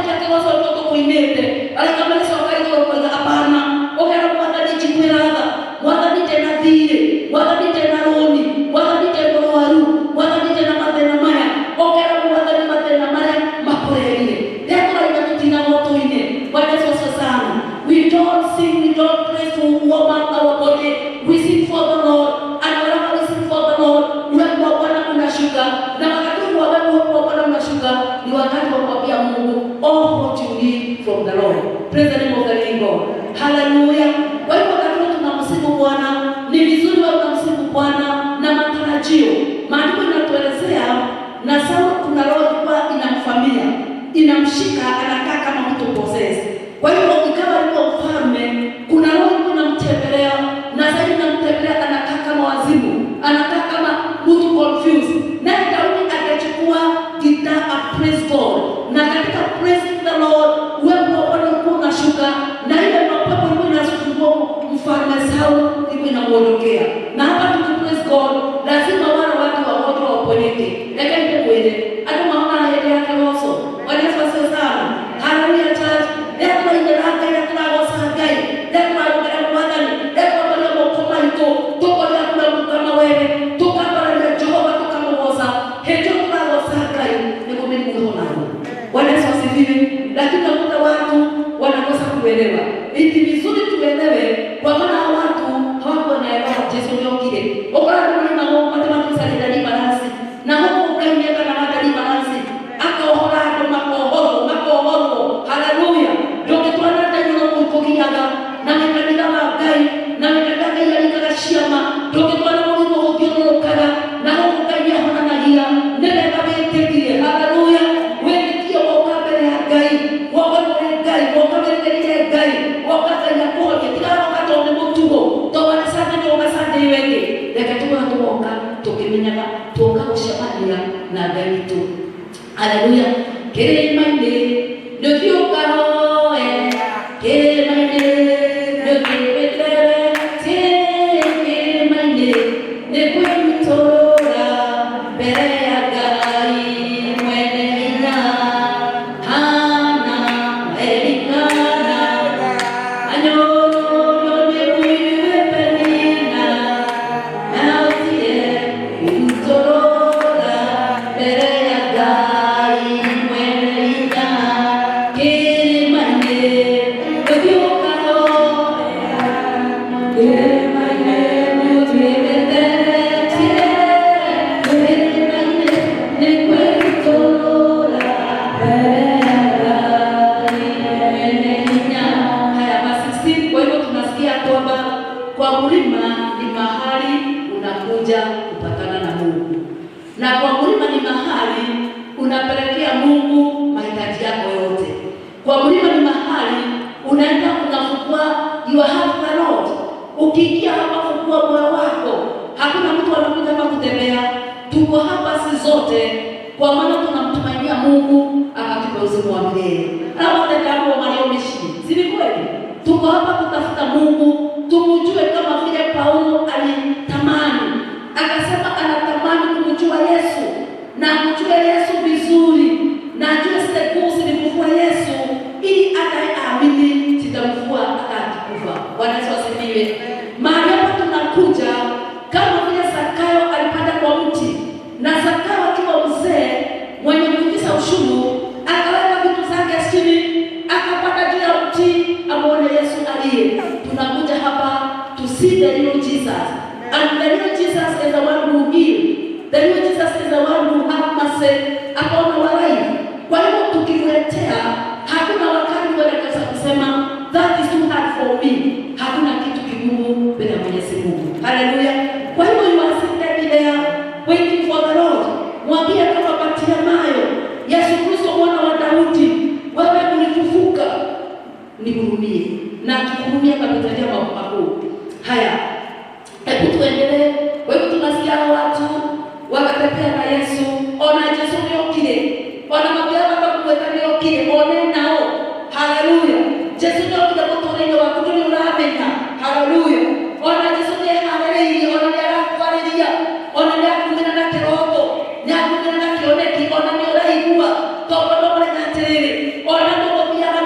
A: kuinete ale kama Yesu akaitwa kwa hapana ogera mwathani jikwiraga mwathani tena thire mwathani tena roni mwathani tena waru mwathani tena mathena maya ogera mwathani mathena maya makorerire ndekora ina moto-ine. Bwana Yesu sana. We don't sing, we don't pray to warm up our body. We sing for the Lord. And whenever we sing for the Lord, uwepo wa Bwana unashuka. Na wakati uwepo wa Bwana unashuka, ni wakati wa kuambia Mungu all what you need from the Lord. Praise the name of the living God. Hallelujah. Kwa hivyo wakati tunamsifu Bwana, ni vizuri wewe unamsifu Bwana na matarajio. Maandiko yanatuelezea na sawa kuna roho ilikuwa inamfamia, inamshika, anakaa kama mtu possessed. Kwa hivyo ikawa yuko mfalme, kuna roho inamtembelea na zaidi inamtembelea, anakaa kama wazimu, anakaa kama mtu confused. Na Daudi akachukua gitaa praise God. Na katika praising the Lord, uwepo wa Bwana ulikuwa unashuka na ile mapepo ilikuwa inasumbua mfalme Saul ilikuwa inamuondokea. Na hapa tukipraise God, lazima wale watu wagonjwa waponyeke. Lakini ndio mwele, hata maana yake yake roho. Bwana Yesu asifiwe sana. Hallelujah church. Ndio ile hanga ile tunagosa gai. Ndio ile mwadhani. Ndio ile mkoma ito. Toko ya kula kama wewe. Toka para ile Jehova toka mwoza. Hejo tunagosa gai. Niko mimi kuona. Bwana Yesu asifiwe. Lakini nakuta watu wanakosa kuelewa. Ni vizuri tuelewe kwa maana watu hawako wanaelewa Yesu ndio kile. Okala kuna mambo matatu sana ndani balance. Na huko kaingia na madali balance. Akaohora ndo makohoro. Haleluya. Ndio kitwana ndio kukokiaga na mekadika magai na mekadaka ile shiama. Ndio kitwana mwanzo ukiondokaga na huko kaingia hana nagia. Nenda kabetekile. Haleluya. Wewe ndio wakabele ya gai. Wakabele gai, wakabele ile gai. Wakafanya kwa kila wakati unapotugo. Toa sana ndio kasande iweke. Lekatuka tuoka tukimenyaga tuoka ushabania na gai tu. Haleluya. Kere mande ndio kaoe kere mande ndio kebele kere mande ndio mtora bere ya gai mwene ina hana elikana anyo ndio kuiwe penina nautie mtora bere ya gai mwene ina kere mande ndio kaoe kere mande ndio kebele kwa mlima ni mahali unakuja kupatana na Mungu. Na kwa mlima ni mahali unapelekea Mungu mahitaji yako yote. Kwa mlima ni mahali unaenda unafukua your heart the Lord. Ukiingia hapa fukua moyo wako. Hakuna mtu anakuja hapa kutembea. Tuko hapa si zote kwa maana tunamtumainia Mungu akatupa uzima wa milele. Hapo ndio walioishi. Si ni kweli? Tuko hapa kutafuta Mungu, tumjue kama vile Paulo alitamani. Akasema anatamani kumjua Yesu na kumjua Yesu vizuri na ajue sikusi nimkufua Yesu ili ataamini sitamfua atakufa. Bwana Yesu asifiwe. Mahali hapa tunakuja kama vile Zakayo alipanda kwa mti na Zakayo akiwa mzee mwenye kulipa ushuru akaweka vitu zake chini akapanda juu ya mti amuone Yesu aliye. Tunakuja hapa to see the real Jesus. And the real Jesus is the one who heals. The real Jesus is the one who has mercy upon our life. Kwa hivyo tukimletea hakuna wakati wanaweza kusema that is too hard for me. Hakuna kitu kigumu bila Mwenyezi Mungu. Hallelujah. Kwa hivyo you are sitting there waiting for the Lord. Mwambie kama Bartimayo, Yesu Kristo mwana wa Daudi, wewe ulifufuka, nihurumie. Na tukuhurumia kabisa mambo makuu. Haya. Hebu tuendelee. Kwa hivyo tunasikia watu wakatembea na Yesu. Ona Yesu ndio kile. Ona mabaya kama kuweka ndio kile. Ona nao. Haleluya. Yesu ndio kile kutolewa wa kutuni unaamenya. Haleluya. Ona Yesu ndiye haleluya. Ona ndiye anakufarejia. Ona ndiye kumena na kiroho. Na kumena na kioneki. Ona ndio raigua. Toba ndio na terere. Ona ndio pia na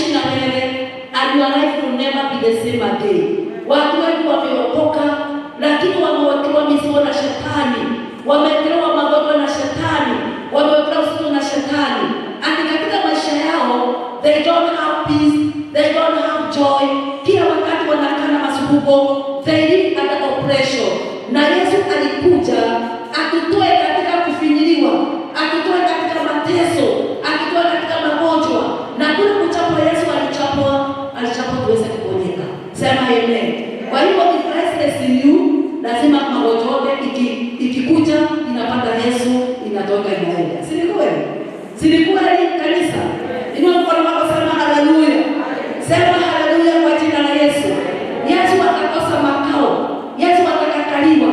A: ataishi na wewe, and your life will never be the same again. Watu wengi wameokoka, lakini wamewekewa mizigo na shetani, wamewekewa magonjwa na shetani, wamewekewa usiku na shetani, and katika maisha yao they don't have peace, they don't have joy. Kila wakati wanakaa na masumbuko, they live under oppression. Na Yesu alikuja atutoe katika kufinyiliwa, atutoe katika mateso, atutoe katika magonjwa. Na kule kuchapwa Yesu alichapwa tuweze kuponyeka. Sema amen. Kwa hivyo if Christ is in you, lazima magonjwa ikikuja inapata Yesu, inatoka inaenda. Si ni kweli? Si ni kweli kanisa? Inua mkono wako, sema haleluya. Sema haleluya kwa jina la Yesu. Yesu akakosa makao, Yesu akakataliwa.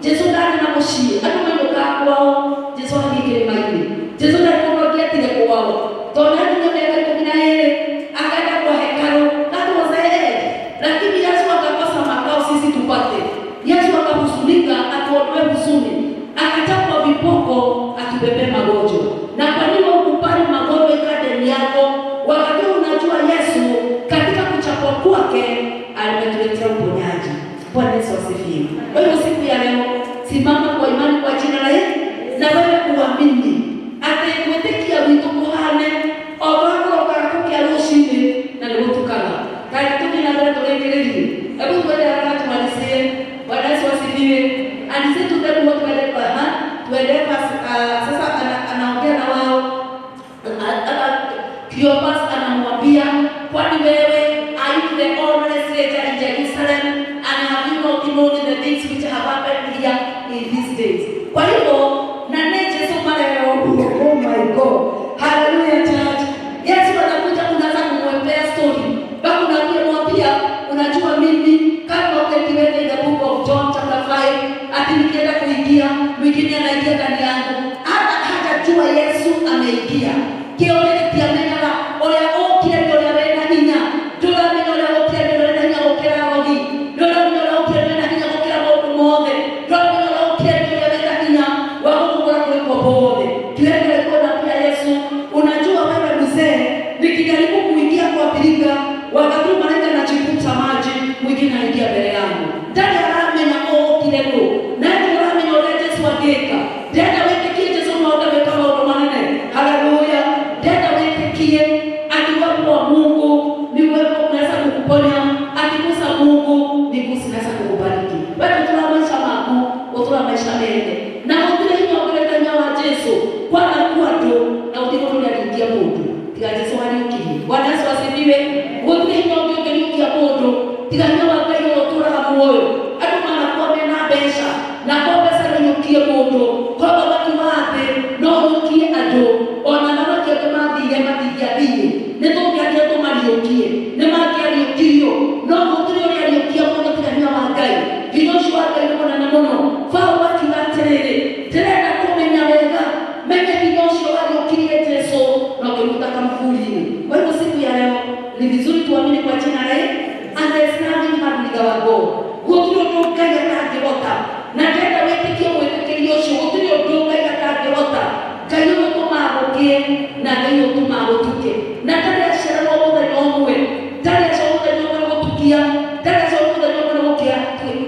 A: Yesu ndani na moshi, atumwenda kwao, Yesu akikile maili. Yesu alikuwa kile kwao. Tona ndio kumina yeye, akaenda kwa hekalu, kati wazae. Lakini Yesu akakosa makao sisi tupate. Yesu akahuzunika, atuondoe huzuni. Akachapwa vipoko, atubebe magonjwa. Na kwa nini ukubali magonjwa ikadeni yako? Wakati unajua Yesu katika kuchapwa kwake alimetuletea uponyaji. Bwana Yesu asifiwe. Kwa hiyo siku ya leo simama kwa imani kwa jina la Yesu na wewe uamini. Ataikuetekia vitu kuhane obako okakukia rushini na leo tukala. Kaya tukina ndio tulengelezi. Hebu tuende haraka tumalizie. Bwana Yesu asifiwe. Anise tutabu watu wale kwa tuende sasa anaongea na wao. Cleopas anamwambia, kwani wewe are you the only stranger in Jerusalem, and have you not known the things which have happened here in these days? Kwa hivyo na Yesu mara leo, oh my God, hallelujah church. Yesu anakuja kunaanza kumwambia story. Bado unamwambia, unajua mimi kama ukienda in the book of John chapter 5, ati nikienda kuingia, mwingine anaingia ndani yangu. Hajajua Yesu ameingia. Kione kiamena ole okire ole wena hinya. Dola ole okire ole wena hinya okira gogi. Dola ole okire wena hinya okira gogi mode. Dola ole okire ole wena hinya wakukura kuliko bode. Kiende kwa pia Yesu, unajua wewe mzee, nikijaribu kuingia kwa birika, wakati malaika anachiputa maji, mwingine anaingia mbele yangu. Ndani ya rame na okire lo. Na ndio rame ole Yesu ageka. Tena wewe kije Yesu unaona kama unamanene. Haleluya. Tena wewe kie akiwapo Mungu ni wewe unaweza kukuponya, akikusa Mungu ni kusinasa kukubariki. Wewe tunamaisha mako, utoa maisha mene. Na ukile hiyo kuleta nyawa Yesu, kwa kuwa tu na utiko tunaingia Mungu. Tika Yesu aliyokie. Bwana Yesu asifiwe. Ukile hiyo kuingia Mungu, tika nyawa kwa hiyo utoa moyo. Hata kwa mena besha, na kwa pesa aliyokie Mungu, kwa baba wake, na ukie ado. Ona na wake kama ndiye matijabii. Neto kiaje to maliokie. Ne maki aliokio. No mutrio aliokia kwa kutania magai. Vinoshi wake yuko na nono. Fa watu waterere. Tena kumenya wega. Menge vinoshi aliokie Yesu na kumtaka mfulini. Kwa hivyo siku ya leo ni vizuri tuamini kwa jina la Yesu. Understanding madiga wago. Wotrio toka ya kage wota. Na tena wete kio wete kilioshi wotrio toka ya kage wota. Kayo na gayo tumagotuke na tare ashara woda nyomwe tare ashara nyomwe gotukia tare ashara nyomwe gotukia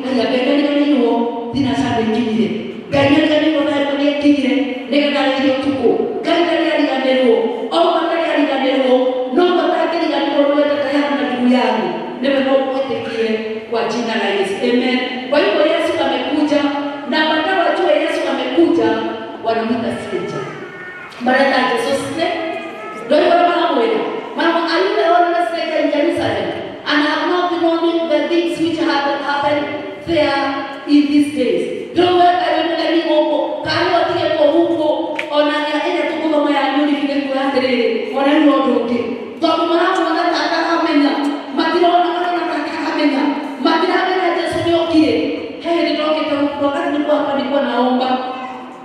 A: aya bega ni yo dina sabe kinire ganya gani kona kone kinire nega dare yo tuko ganya gani ganero au matari ganero no matari ganero weta kaya na ndugu yangu nebe no kutekie kwa jina la Yesu, amen. Kwa hivyo Yesu amekuja na baada wajue Yesu amekuja wanamuita stranger. Barata Jesus ne doi baba moya mama ayuda wana stranger in Jerusalem and have not known the things which happened there in these days. Dowe ayuda ni moko kani watie kwa huko ona ya ene tukuba maya nyuni vile kuatere ona ni odoke tomo mara wana tata amenya matiro ona tata amenya matira amenya Yesu ni okie heri ndoke kwa wakati nilikuwa naomba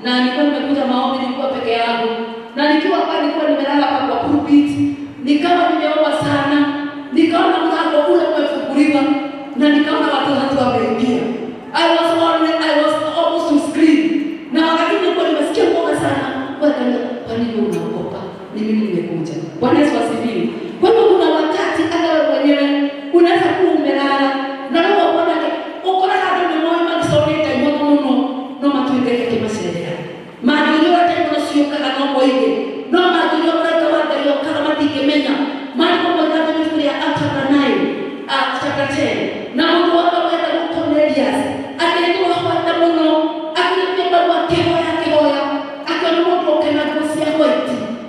A: na nilikuwa nimekuja maombi, nilikuwa peke yangu na nikiwa hapa nilikuwa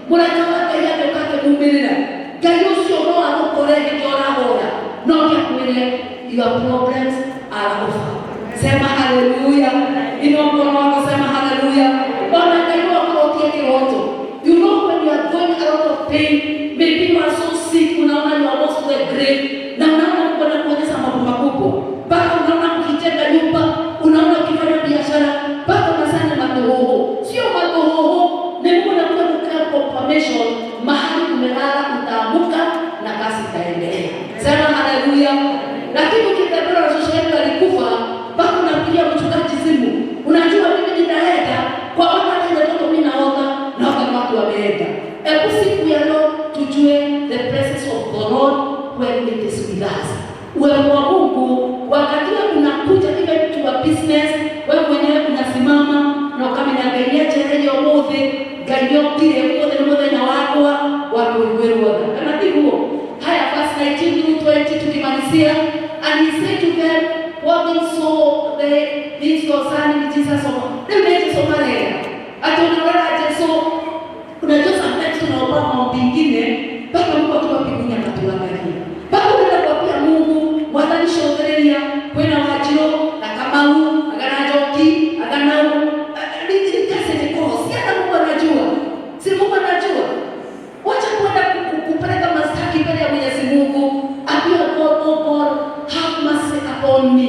A: Mũraika wa Ngai agĩũka akĩmumĩrĩra. Ngai ũcio no agũkore hĩndĩ ũrahoya, no akwĩre your problems are over. Sema haleluya. Inua mkono wako, sema haleluya. Ona Ngai wako utie kiroto. You know when you are going out of pain, maybe you are so sick, unaona you are almost to the grave, na unaona Mungu anakuonyesha mambo makubwa. Mpaka unaona ukijenga nyumba, unaona ukifanya biashara, mpaka unasema madoho. Sio madoho, ni Mungu anakupa confirmation, mahali umelala utaamuka na kazi itaendelea. Sema haleluya. Lakini ukitembea na shosho yetu alikufa, mpaka unapigia mchungaji simu. Unajua mimi ninaenda kwa maana ile ndoto mimi naota na watu wameenda. Hebu siku ya leo tujue the presence of the Lord when it is with us. Uwepo wa Mungu wakati unakuja even to a business, wewe mwenyewe unasimama na ukamenyagelia chenye yote, ganyo kile yote na mmoja wako wako wewe. Kana huo. Haya verse 19 to 20 tukimalizia, and he said to them, walking so these concerning Jesus of the message of Maria. Atunaona Yesu unajua sometimes tunaomba maombi mengine mpaka Mungu atuwapigia matuangalia. Mpaka unaenda kwa Mungu, mwadhanishothereria kwenda wajiro na Kamau, agana Joki, agana kase kwa sikia Mungu anajua. Si Mungu anajua. Wacha kwenda kupeleka mastaki mbele ya Mwenyezi Mungu. Apia God, oh God, have mercy upon me.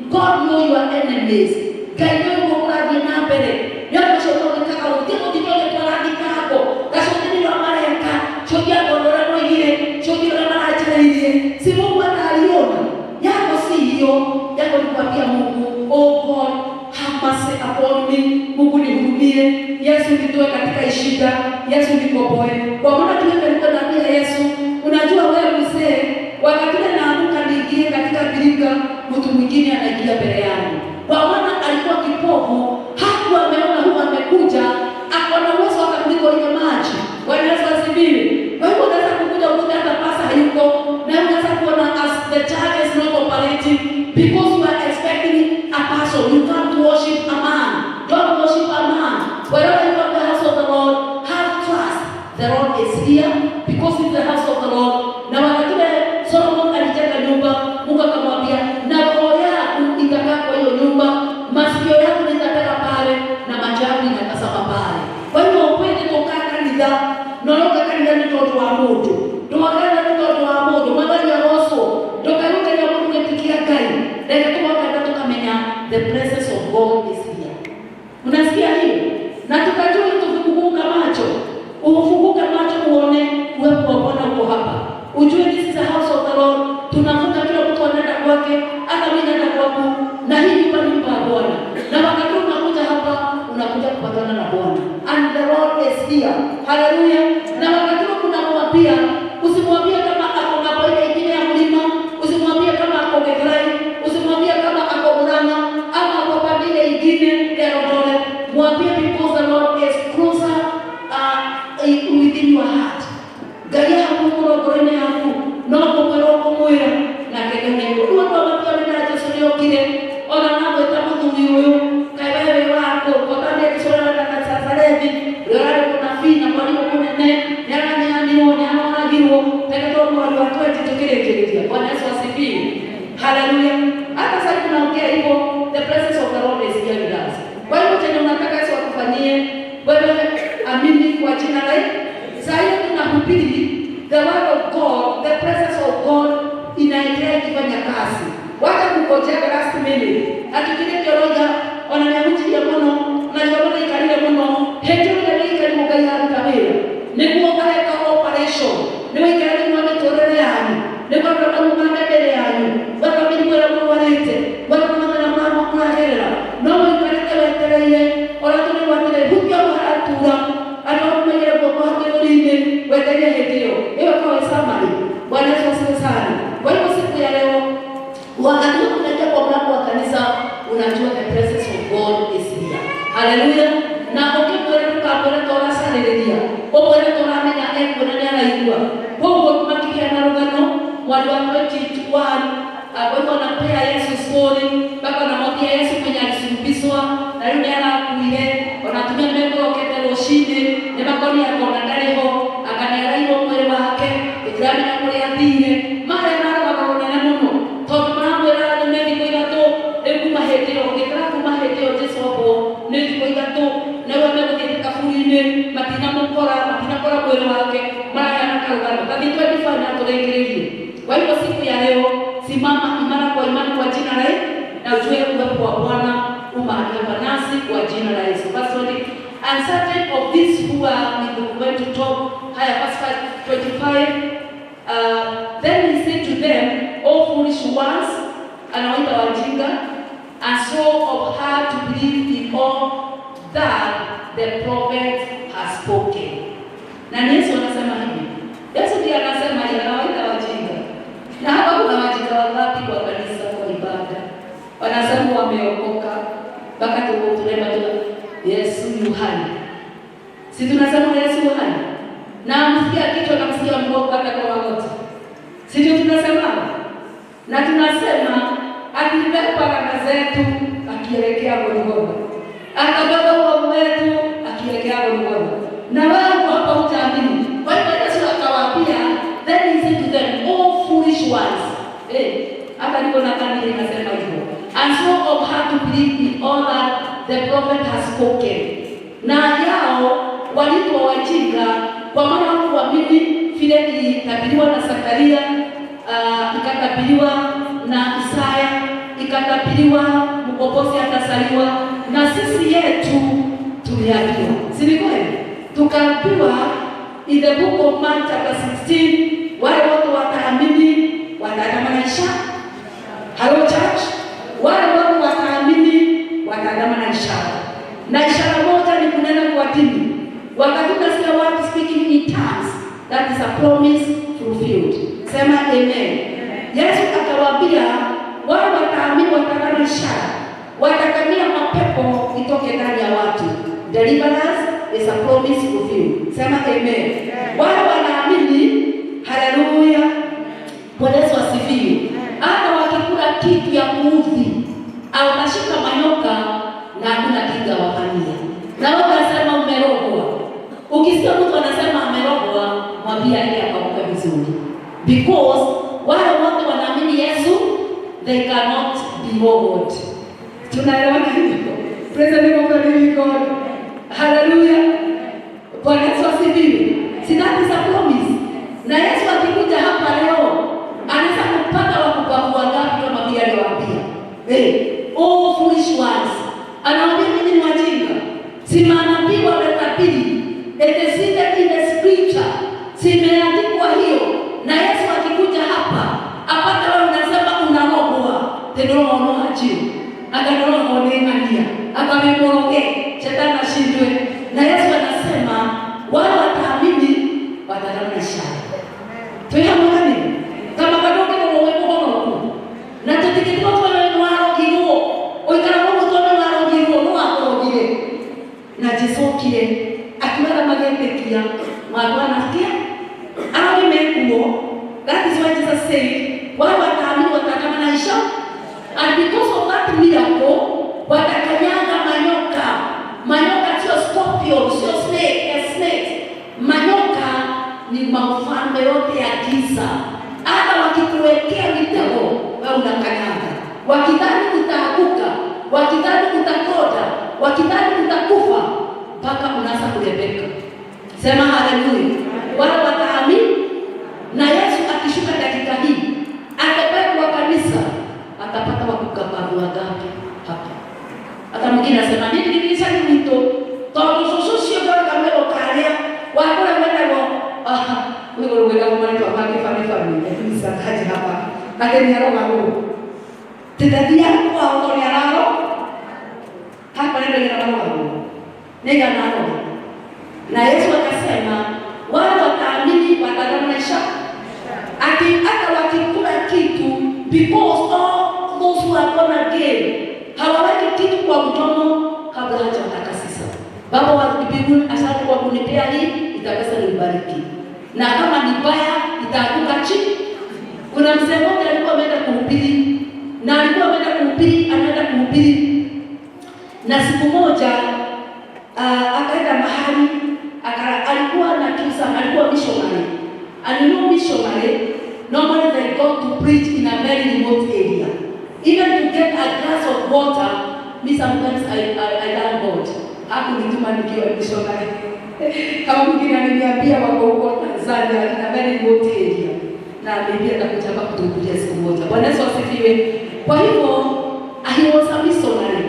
A: God know your enemies. God know what you are doing mbele. Yako shoto kaka utiko kitole kwa radika hapo. Kashote ni Amerika. Choki yako ndora mwingine, choki ndora mara ile. Si Mungu analiona. Yako si hiyo. Yako ni kuambia Mungu, oh God, have mercy upon me. Mungu nihurumie. Yesu nitoe katika shida. Yesu nikopoe. Kwa maana tunaenda na Yesu. Unajua wewe mzee, wakati naamka niingie katika birika, mtu mwingine anaingia mbele yangu. Kwa maana alikuwa kipofu, hakuwa ameona huwa amekuja, akaona uwezo wa kuliko ile maji. Bwana Yesu asifiwe. Kwa hiyo unaweza kukuja ukuta hata pasa hayuko, na unaweza kuona as the child is not operating because you are expecting a person. You come to worship a man. Don't worship a man. Wherever you come to the house of the Lord, have trust. The Lord is here because it's the house of the Lord. Na wakati Solomon alijenga nyumba, Mungu akamwambia, na roho yako itakaa kwa hiyo nyumba, masikio yako yatapeka pale na macho yako yatasama pale. Kwa hiyo upende kukaa kanisa, naona kanisa ni mtoto wa moto. Tuwakana ni mtoto wa moto, mwanadamu ya roho. Tokaruka ya Mungu kutikia gari. Ndio tuwakana tukamenya the presence of God is here. Unasikia hiyo? Na tukajua tufunguka macho. Ufunguke macho uone uwepo wa Bwana uko hapa. Ujue this is the house of the Lord. Tunavuka kila mtu anaenda kwake, hata mimi naenda kwangu, na hii nyumba ni nyumba ya Bwana. Na wakati unakuja hapa, unakuja kupatana na Bwana. And the Lord is here. Hallelujah. Na wakati unamwambia, usimwambie kama ako na boile ingine ya mlima, usimwambie kama ako Gethrai, usimwambie kama ako Murang'a, ama ako pande ingine ya Rondole. Mwambie because the Lord is closer within your heart. Gaya hapo gorene hapo no ko mwera na kegene ko ndo watu wamena Yesu leo kile ona nabo tamuthuri huyo kaiwewe wako kotane kisora na katsaredi leo kuna fina kwa nini kunene nyanya ni ona ona giwo teketo kwa watu wetu tukirejelea. Bwana Yesu asifiwe. Haleluya. Hata sasa tunaongea hivyo, the presence of the Lord is here with us. Kwa hiyo tena unataka Yesu akufanyie wewe, amini kwa jina la Yesu. Sasa tunahubiri the word of God, the presence of God inaendelea kufanya kazi. Wacha kungojea last minute. Atukile teologia wananiamuti ya mno na yona ikalile mno. Hejo ile ile mugaya kabela. Nikuwa kaya operation. Niwe ikale mwana torele yangu. Nikuwa kama mwana mbele yangu. Waka mimi kwa mwanete. Waka mwana na mwana kwa hela. Nawe ikale tekeleye. Ora tuni watile hupya haratura. Anaomwele kwa kwa ile wedelea hedio. Hiyo kwa samari. Bwana Yesu asifiwe sana. Kwa hiyo siku ya leo wakati unakuja kwa mlango wa kanisa, unajua the presence of God is here. Hallelujah. Na ukipenda tukapenda tola saleria. Ukipenda tola menya kuna nani anaijua. Kwa kumakia na rugano wale wapetitwan wao wanapea Yesu story, baba anamwambia Yesu kwenye alisulubishwa na yule anakuile, wanatumia mbegu okete loshinde, ni makoni ya kona ndani ho siku ya leo, simama imara kwa imani kwa jina la Yesu, na ujue uwepo wa Bwana umahali nasi kwa jina la Yesu. First, and certain of these who are going to talk, verse 25, then he said to them, O foolish ones, anawaita wajinga, and so of hard to believe in all that the prophet has spoken. Na Yesu anasema hivi. Yesu ndiye anasema anawaita wajinga. Na hapa kuna wajinga wangapi kwa kanisa kwa ibada? Wanasema wameokoka. Mpaka tunasema Yesu yuhai. Si tunasema Yesu yuhai? Na msikia kichwa na msikia mgongo hata kwa magoti. Si tunasema? Na tunasema akibeba baraka zetu akielekea Golgotha. Akabeba uovu wetu akielekea Golgotha. Na wao hapa utaamini. Kwa hivyo Yesu akawaambia, then he said to them, all foolish ones. Hapa niko na kanisa inasema hivyo. And so of hard to believe in all that the prophet has spoken. Na yao walikuwa wajinga kwa maana hawakuamini vile ilitabiriwa na Zakaria, ikatabiriwa na Isaya, ikatabiriwa mkombozi atazaliwa, na sisi yetu tuliambiwa. Si ni kweli? Tukaambiwa in the book of Mark chapter 16, wale watu wataamini watadama ishara. Hello church? Wale watu wataamini watadama na ishara. Na ishara moja ni kunena kwa dini. Wakati tunasikia watu speaking in tongues, that is a promise fulfilled. Sema amen. Yesu akawaambia wale wataamini watadama ishara. Watakamia mapepo itoke ndani ya watu. Deliverance is a promise fulfilled. Sema amen. Wale wanaamini, haleluya. Bwana Yesu asifiwe. Hata wakikula kitu ya kuudhi au nashika manyoka na hakuna kinga wafanyia. Na wao wanasema umerogwa. Ukisikia mtu anasema amerogwa, mwambie yeye akaokoka vizuri. Because wale wote wanaamini Yesu, they cannot be robbed. Tunaelewana hivyo? Praise the name of the living God. Hallelujah. Bwana Yesu asifiwe. Si that is a promise. Na Yesu akikuja hapa leo, anaweza kupata wakubwa ngapi kama vile aliwaambia. Oh foolish ones. Anawaambia mimi ni wajinga. Si manabii wametabiri. It is written in the scripture. Simeandikwa hiyo. Na Yesu akikuja hapa, apata wewe unasema unarogwa. Tendo unaona juu. Akanoa monengania. Akamemoroge. Shetani ashindwe. Na Yesu anasema wale wataamini watadama ishara. Tuyaona nini? Kama bado kwa uwepo wako. Na tutikitoa kwa wao kiroho. Oikana Mungu tona wao kiroho no akogire. Na jisokire akimara magendekia mwana anafikia. Amemekuo. That is why Jesus said, wale wataamini watadama ishara. And because of that miracle, watakanyaga manyoka. Manyoka sio scorpion, sio snake. Manyoka ni mafalme yote ya giza. Hata wakikuwekea mitego, wewe unakanyaga. Wakidhani utaanguka, wakidhani utakoda, wakidhani utakufa, mpaka unaanza kurebeka. Sema haleluya. Wale wataamini na Yesu akishuka dakika hii, atabeba kanisa, atapata wakukabadhi wangapi hapa. Hata mwingine anasema nini nilisha nito. Todo sosio kwa kamera kalia. Wakora wenda wewe wewe kama mtu ambaye family. Ni sakaji hapa. Lakini yaro wangu. Tetadia kwa auto ya raro. Hapa ndio ndio wangu. Nega nalo. Na Yesu akasema wale wataamini watadama ishara. Hata wakikula kitu, because all those who are born again hawaweki kitu kwa mdomo kabla hajatakasisa. Baba wa mbinguni, asante kwa kunipea hii, itaweza nibariki. Na kama ni baya itaanguka chini. Kuna mzee mmoja alikuwa ameenda kuhubiri. Na alikuwa ameenda kuhubiri, anaenda kuhubiri. Na siku moja akaenda mahali, alikuwa na kisa, alikuwa missionary. And you know missionary, normally they go to preach in a very remote area. Even to get a glass of water, me sometimes I thank God. Hakunituma nikiwa missionary. Kama mwingine ananiambia wako huko Tanzania in a very remote area. na Biblia atakuja hapa kutuhubiria siku moja. Bwana Yesu asifiwe. Kwa hivyo he was a missionary,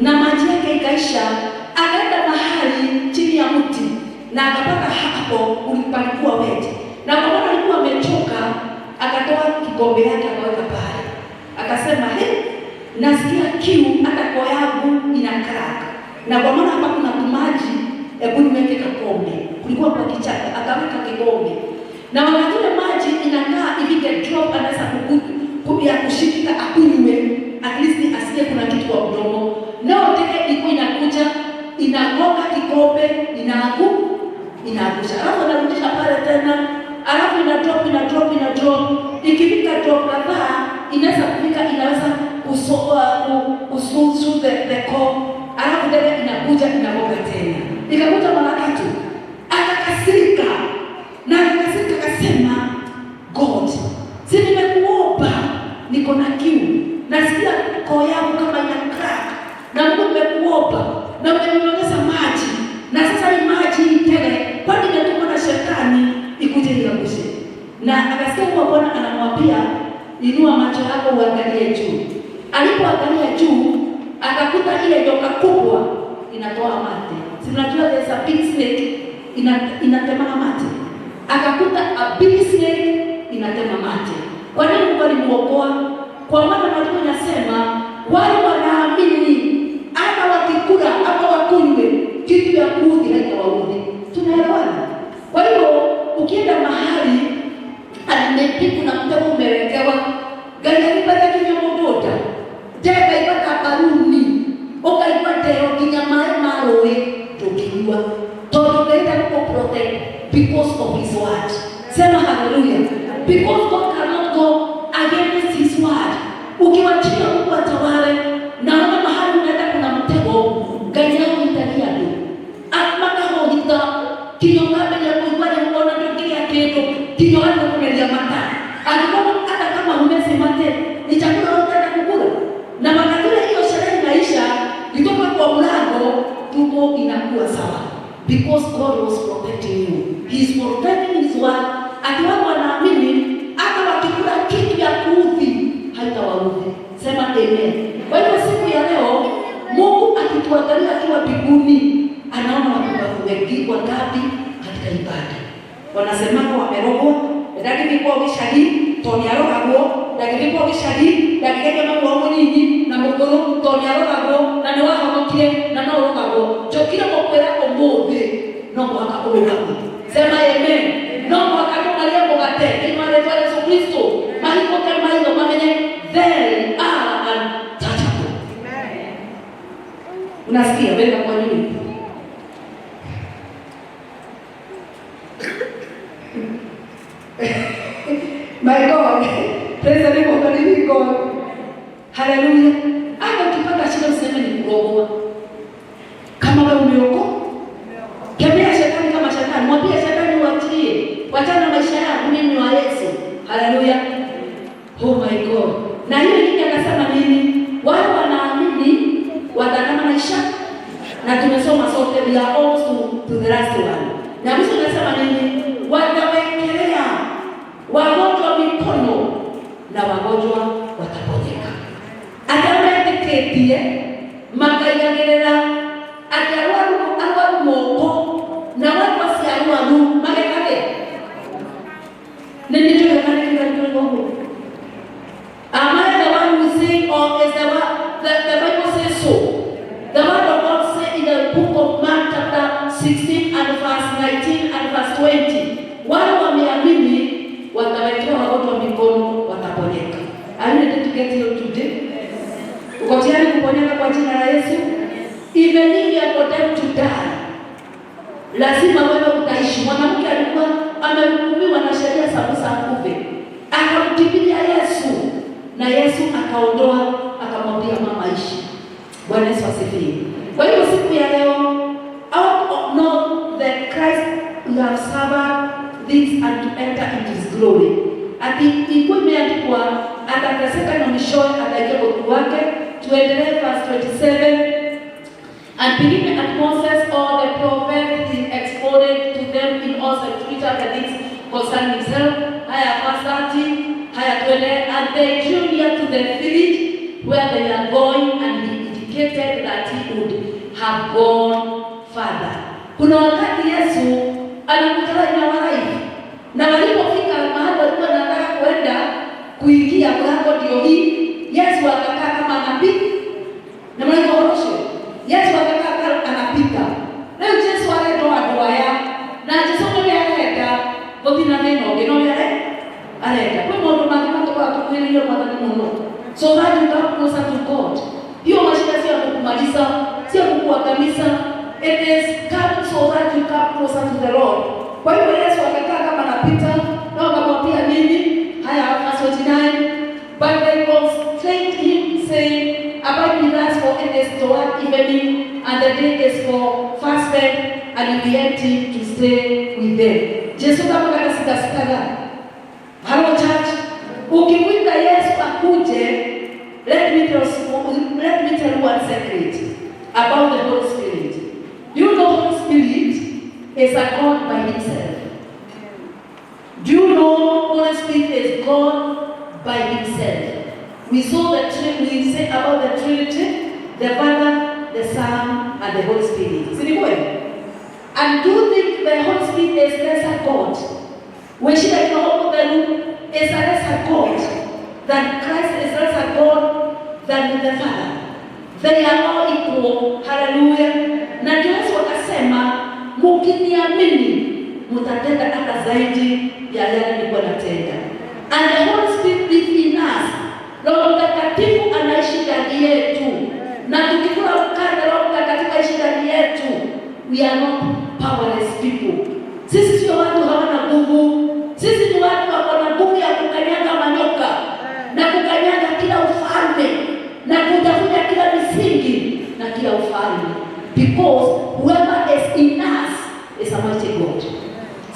A: na maji yake ikaisha, akaenda mahali chini ya mti na akapata hapo ulipalikuwa weti, na kwa maana alikuwa amechoka, akatoa kikombe yake akaweka pale, akasema nasikia kiu, hata koo yangu inakaa, na kwa maana hapa kuna maji, hebu niweke kikombe. Kulikuwa kwa kichaka, akaweka kikombe, na wakati ile maji inakaa hivi drop, anaweza kukuja kushika akunywe, at least asikie kuna kitu kwa mdomo. Nao teke ilikuwa inakuja inagonga kikombe, inaangusha, alafu anarudisha pale tena, alafu ina drop. Ikifika drop kadhaa inaweza kufika, inaweza kususu the core, alafu tena inakuja inagonga tena. Ikakuja mara tatu, akakasirika akasema, God, si nimekuomba, niko na kiu, nasikia koo yangu kama inakaa, na Mungu nimekuomba na umeniongeza maji, na sasa hii maji tele, kwani imetumwa na shetani ikuje niangushe. Na akasikia kwa Bwana anamwambia, inua macho yako uangalie juu. Alipoangalia juu, akakuta ile nyoka kubwa inatoa mate. Si unajua there's a big snake inatema mate. Akakuta a big snake inatema mate. Kwa nini Mungu alimuokoa? Kwa maana Mungu anasema wale wanaamini hata wakikula hata wakunywe kitu ya kuudhi haitawaudhi. Tunaelewana? Kwa hiyo ukienda mahali amepiku na mtego umewekewa, gari alipata kinyamododa, jeka ipata baruni, ukaipata kinyama maroe, tukiwa todo kaita kuko protect because of his word. Sema hallelujah. Because God cannot go against his word. Ukiwachia Mungu atawale, naona mahali unaenda kuna mtego, gari yako italia tu. Amaka hoita kinyonga bila kuibali mbona ndio kia keto, kinyonga kumelia mata. Alikuwa hata kama umesi mate, ni chakula unataka kukula. Na wakati hiyo sherehe inaisha, kutoka kwa mlango tuko inakuwa sawa. Because God was protecting you. He is protecting his word. Akiwa wanaamini hata wakikula kitu ya kuudhi haitawaudhi. Sema amen. Kwa hiyo siku ya leo Mungu akituangalia akiwa mbinguni, anaona watu wengi wangapi katika ibada. Wanasema wamerogwa, ndani kwa wishadi, toniarogwa, ndani kwa wishadi, ndani kwa mambo nini na mkoro toniarogwa na ni wao wakile na nao rogwa. Chokira kwa kwela ombe no wakakola. Sema amen. No wakakola mugate, ni mwana wa Yesu Kristo. Mahiko kama hiyo mamenye they are untouchable. Amen. Unasikia wewe kwa nini? My God, praise the name of the living God. Hallelujah. Hata ukipata shida useme ni kuogopa. Kama wewe umeokoka, kemea shetani kama shetani, mwambie shetani uachie. Wachana maisha yako, mimi ni wa Yesu. Hallelujah. Oh my God. Na hiyo nyingine akasema nini? Wale wanaamini watakana maisha. Na tumesoma sote we are all to the last one. Na mwisho anasema nini? Watawekelea wagonjwa mikono na wagonjwa wataponyeka. Ataweketie makaiyagerera atawaru moko na watu wasiaru magekate. Nini ndio kanani Mungu? Am I the one who say, or is the Bible says so? The word of God says in the book of Mark chapter 16 and verse 19 and verse 20, wale wameamini watawekewa wagonjwa mikono wataponyeka. Are you ready to get healed today? Uko tayari kuponyeka kwa jina la Yesu? Even if you are condemned to die, lazima wewe utaishi. Mwanamke alikuwa amehukumiwa na sheria za kufa, akamkimbilia Yesu na Yesu akaondoa, akamwambia mama ishi. Bwana Yesu asifiwe. Kwa hiyo siku ya leo, out of not the Christ who have suffered this and to enter into his glory. Ati ilikuwa imeandikwa atateseka na mwishowe ataingia kwa wake. Tuendelee verse 27. And beginning at Moses all the prophets, he expounded to them in all the scripture that things concerning himself. Haya verse 30. Haya twende. And they drew near to the village where they are going, and he indicated that he would have gone further. Kuna wakati Yesu anakutana na walaifu, na walipofika mahali walikuwa wanataka kwenda kuingia mlango ndio hii, Yesu akakaa kama anapita. Na mlango horosho, Yesu akakaa kama anapita. Leo Yesu alitoa dua ya na Yesu ndio anaenda gothina neno ngeno yale anaenda kwa modo magima kwa kukwelea kwa ndani mono. So that you come closer to God. Hiyo mashika sio kukumaliza, sio kukuangamiza. It is come so that you come closer to the Lord. Kwa hiyo Yesu akakaa kama anapita, na wakamwambia nini? Haya verse 29. But they constrained him, saying, abide with us, for it is toward evening, and the day is for fasting, and it will be empty to stay with them. Yesu kama sita. Hello church. Ukimwita Yesu akuje, let me tell you one secret about the Holy Spirit. You know Holy Spirit is a God by himself. Do you know Holy Spirit is God by himself? We saw the Trinity, we say about the Trinity, the Father, the Son, and the Holy Spirit. See the way? And do you think the Holy Spirit is lesser God? When she like the whole is a lesser God than Christ is lesser God than the Father. They are all equal. Hallelujah. Na Yesu akasema mkiniamini mtatenda hata zaidi ya yale nilikuwa natenda. And the Holy Spirit lives in us. Roho Mtakatifu anaishi ndani yetu. Na tukikula mkate Roho Mtakatifu anaishi ndani yetu. We are not powerless people. Sisi sio watu hawana nguvu. Sisi ni watu wako na nguvu ya kukanyaga manyoka na kukanyaga kila ufalme na kutafuta kila misingi na kila ufalme. Because whoever is in us is a mighty God.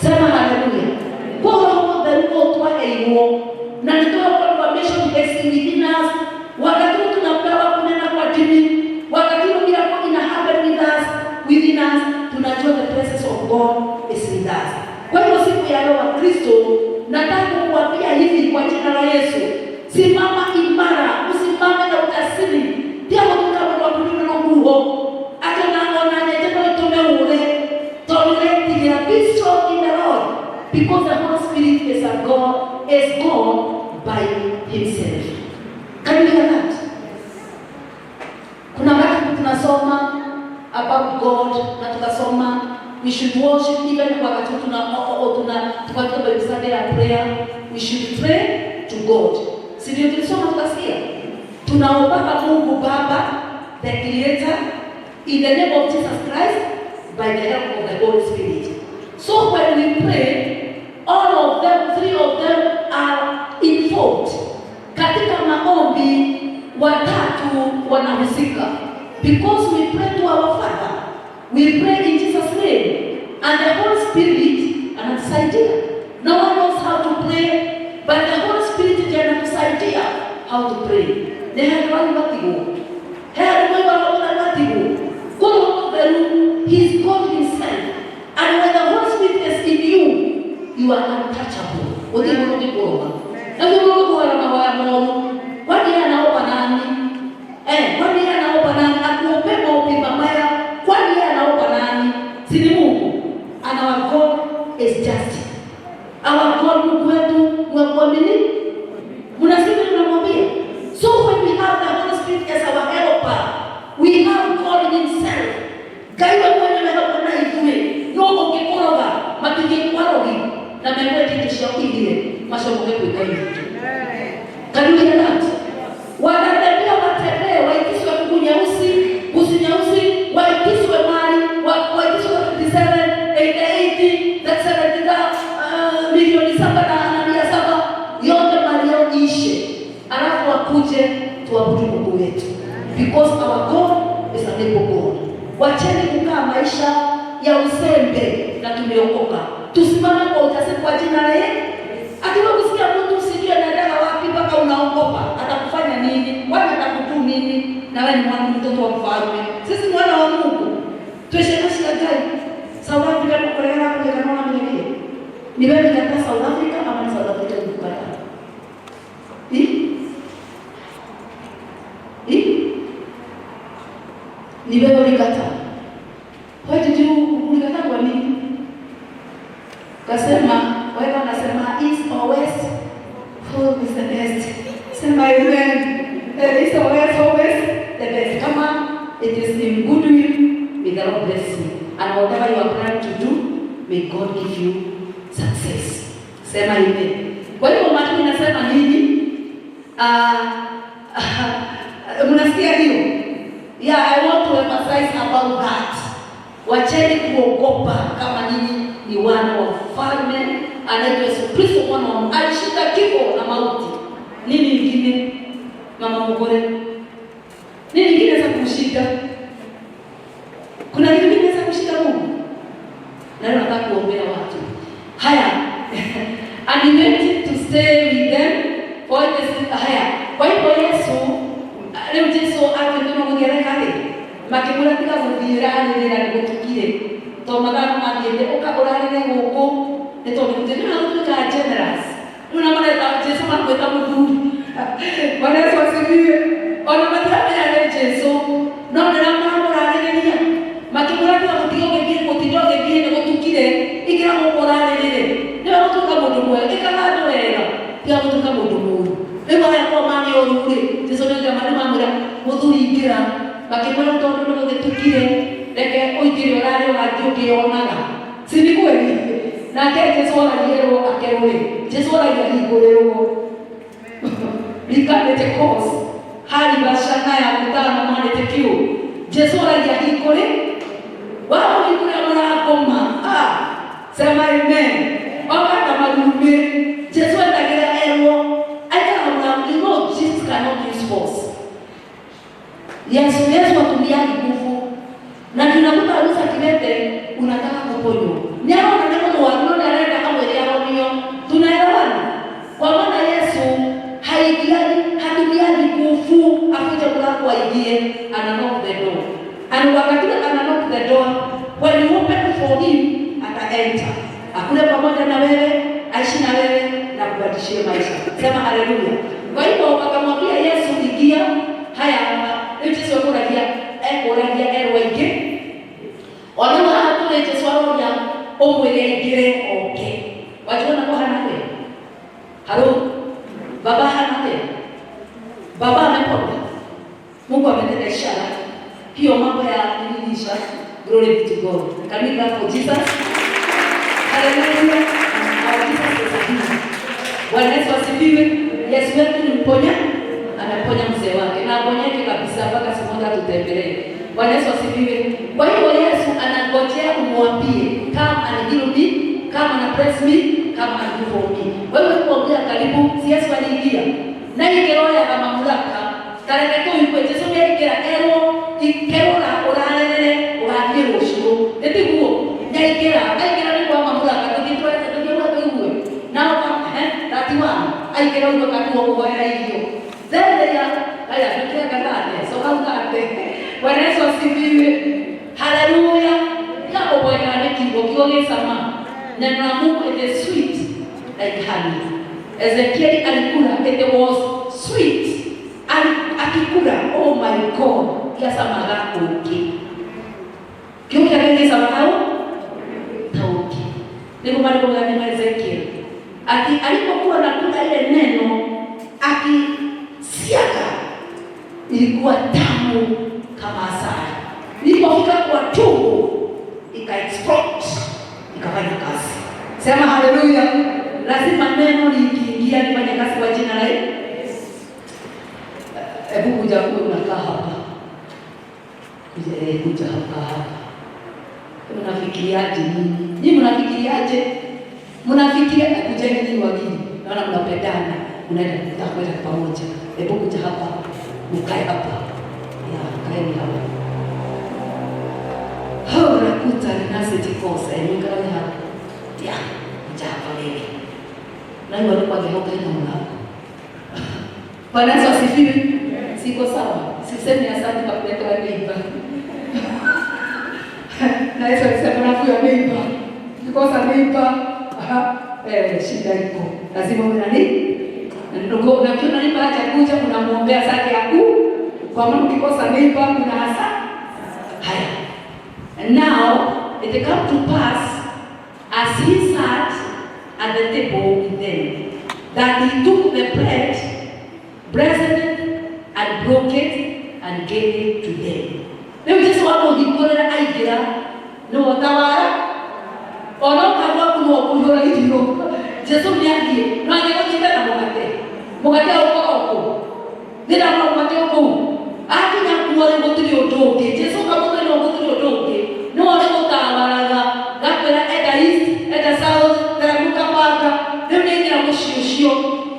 A: Sema hallelujah. Kwa roho the Lord wa eiwo na nitoa confirmation is within us. Wakati tunapewa kunena kwa dini, wakati miracle ina happen within us, tunajua the presence of God is with us. Kwa hiyo siku ya leo wa Kristo nataka kukuambia hivi kwa jina la Yesu. Simama imara, usimame na utasiri. Pia wakati wa kudumu na nguo. Atona nyetendo tumeule. Tolerate the be strong in the Lord. Because the Holy Spirit is a God, is God by himself. Can you hear that? Kuna wakati tunasoma about God na tukasoma we should worship even wakati tukatoka Bible study and prayer. We should pray to God. Si ndio tulisoma tukasikia? Tunaomba Mungu Baba, the Creator, in the name of Jesus Christ, by the help of the Holy Spirit. So when we pray, all of them, three of them are involved. Katika maombi watatu wanahusika. Because we pray to our Father. We pray in Jesus' name. And the Holy Spirit anatusaidia. No one knows how to pray, but the Holy Spirit anatusaidia how to pray. He's God himself. And when the Holy Spirit is in you, you are untouchable. Kwani anaomba nani? Kwani anaomba nani? Akuombe maombi mabaya. Kwani anaomba nani? Si ni Mungu. And our God is just. Our God Mungu wetu mwamini. Mnasikia tunamwambia. So when we have the Holy Spirit as our helper, we have God himself. Kaiwa mwenye helper na itume. Noko kikoroga, matiki kwarogi. Na mwenye tikishia ile. Mashomo wetu ikaini. Can you hear that? Wanatembea watembee, waikiswe kuku nyeusi, usi nyeusi, waikiswe mali, waikiswe 57, 80, 70, milioni 7 na 700, yote mali yao iishe. Alafu wakuje tuabudu Mungu wetu. Because our God is a able God. Wacheni kukaa maisha ya usembe na tumeokoka. Tusimame kwa ujasiri kwa jina la Yesu. Akiwa kusikia mtu usijue anaenda wapi mpaka unaogopa, atakufanya nini? Wala atakutu nini? Na wewe ni mwana mtoto wa mfalme. Sisi ni wana wa Mungu. Tueshekashia gani? Sawa bila kukolea kwa kana mwana mwingine. Ni wewe ulikataa South Africa ama ni South Africa ilikukataa? Ni wewe ulikataa. Why did you ulikataa kwa nini? Kasema, wewe unasema east or west, who is the best? Sema amen. East or west, always the best. Kama it is in goodwill, may the Lord bless you. And whatever you are planning to do, may God give you success. Sema amen. Kwa hiyo matu inasema nini? Mnasikia hiyo? Yeah, I want to emphasize about that. Wacheni kuogopa kama nini ni wana wa ufalme, anaitwa Yesu Kristo mwana wa Mungu. Alishinda kifo na mauti. Nini ingine? Mama Mugore. Nini ingine za kushinda? Kuna kitu kingine za kushinda Mungu? Na leo nataka kuombea watu. Haya. And he went to stay with them for this. Haya. Kwa hivyo Yesu leo Yesu akisema kugereka hadi makimura tika kudirani nira nikutukire to magano magiende ukaorane ngoko neto nikutene na mtu ka generous una mara ta Yesu makweta muduru Bwana Yesu asifiwe. Ona mathabu ya Yesu no nira mamorane nia makimura tika kutidoge kile nikutukire ikira mukorane nile ndio mtu kama mundu mwe ikala ndo wega pia mtu kama mundu mwe leo hapo mani orure Yesu ndio jamani mamura muthuri ikira bakimwana tondu no getukire reke oigire orare wathi ukionaga si ni kweli na Yesu aliyero akerwe Yesu aliyigorero likanete kos hali bashana ya kutana mwanete kio Yesu aliyigore wao ni kuna mara koma sema amen okata malume Yesu atagira ero aita you know Jesus cannot use force. Yesu atumiaje nguvu. Na tunakuta ruhusa kilete unataka kuponywa. Nyama unataka kuamua na renda kama ile yao hiyo. Tunaelewana? Kwa maana Yesu hatumiaji nguvu afuje mlango aingie, ana knock the door. And wakati ana knock the door, when you open for him, ata enter. Akule pamoja na wewe, aishi na wewe na kubadilishia maisha. Sema haleluya. Kwa hivyo wakamwambia Yesu ingia, haya Yesu akoragia ekoragia erwaige ona hatu Yesu aroria omwele igire okay wajua na hana kwe halo baba hana kwe baba amepona Mungu ametenda ishara hiyo mambo ya kunisha glory be to God. Can we clap for Jesus? Hallelujah. Bwana Yesu asifiwe. Yesu wetu ni mponya, anaponya mzee wake na aponyeke kabisa mpaka siku moja tutembelee. Bwana Yesu asifiwe. Kwa hiyo Yesu anangojea umwambie kama anajirudi, kama ana press me, kama anakuombi. Wewe kuongea karibu, si Yesu aliingia. Na ile roho ya mamlaka, tareke tu yuko Yesu ndiye ero, ikero na oralele, oradie ushuru. Eti huo, nyaikera, ni kwa mamlaka, tukitoa wewe. Na tatiwa, aikero ndo katuo kwa hiyo. Zende ya haya tukia kadane so kaungate Bwana Yesu asifiwe. Haleluya. Hapo Bwana anakibokiwa sama neno la Mungu is sweet like honey. Ezekiel alikula, it was sweet. Akikula, oh my God, kiasa magako uki kio kile sama hao tauki ndio maana kwa neno Ezekiel alipokuwa nakula ile neno siaka ilikuwa tamu kama asali. Ilipofika kwa tumbo ika-explode, ikafanya kazi. Sema haleluya. Lazima neno likiingia lifanye kazi kwa jina la Yesu. Hebu kuja unakaa hapa. Kuja hapa. Mnafikiriaje nini? Ni mnafikiriaje? Mnafikiria kujenge nini wageni? Naona mnapendana. Unaenda kutakwenda pamoja. Hebu kuja hapa. Ukae hapa. Kaeni hapa. Hora kuta nasi tikosa. Ukae hapa. Kuja hapa leo. Na hiyo ndio kwa gehoka ina mlango. Bwana Yesu asifiwe. Siko sawa. Sisemi asante kwa kuleta neighbor. Na Yesu alisema na huyo neighbor. Because neighbor
B: shida iko. Lazima uwe na nini? Ndio na kiona nipa acha kuja mnamuombea zake yaku. Kwa maana ukikosa nipa kuna hasa. Haya. And now it come to pass as he sat at the table with them, that he took the bread, blessed it, and broke it, and gave it to them. Leo Yesu amuhingũrĩra aingĩra no tawara ono kagwa kuno kujora hiyo. Yesu niambie no angekuja na mugate oko ndio mugate oko akinya kuore gutiri undu Yesu kamutari no gutiri undu no ore gutawaraga gakwera eda east eda south taramuka paka ndio ngira mushiushio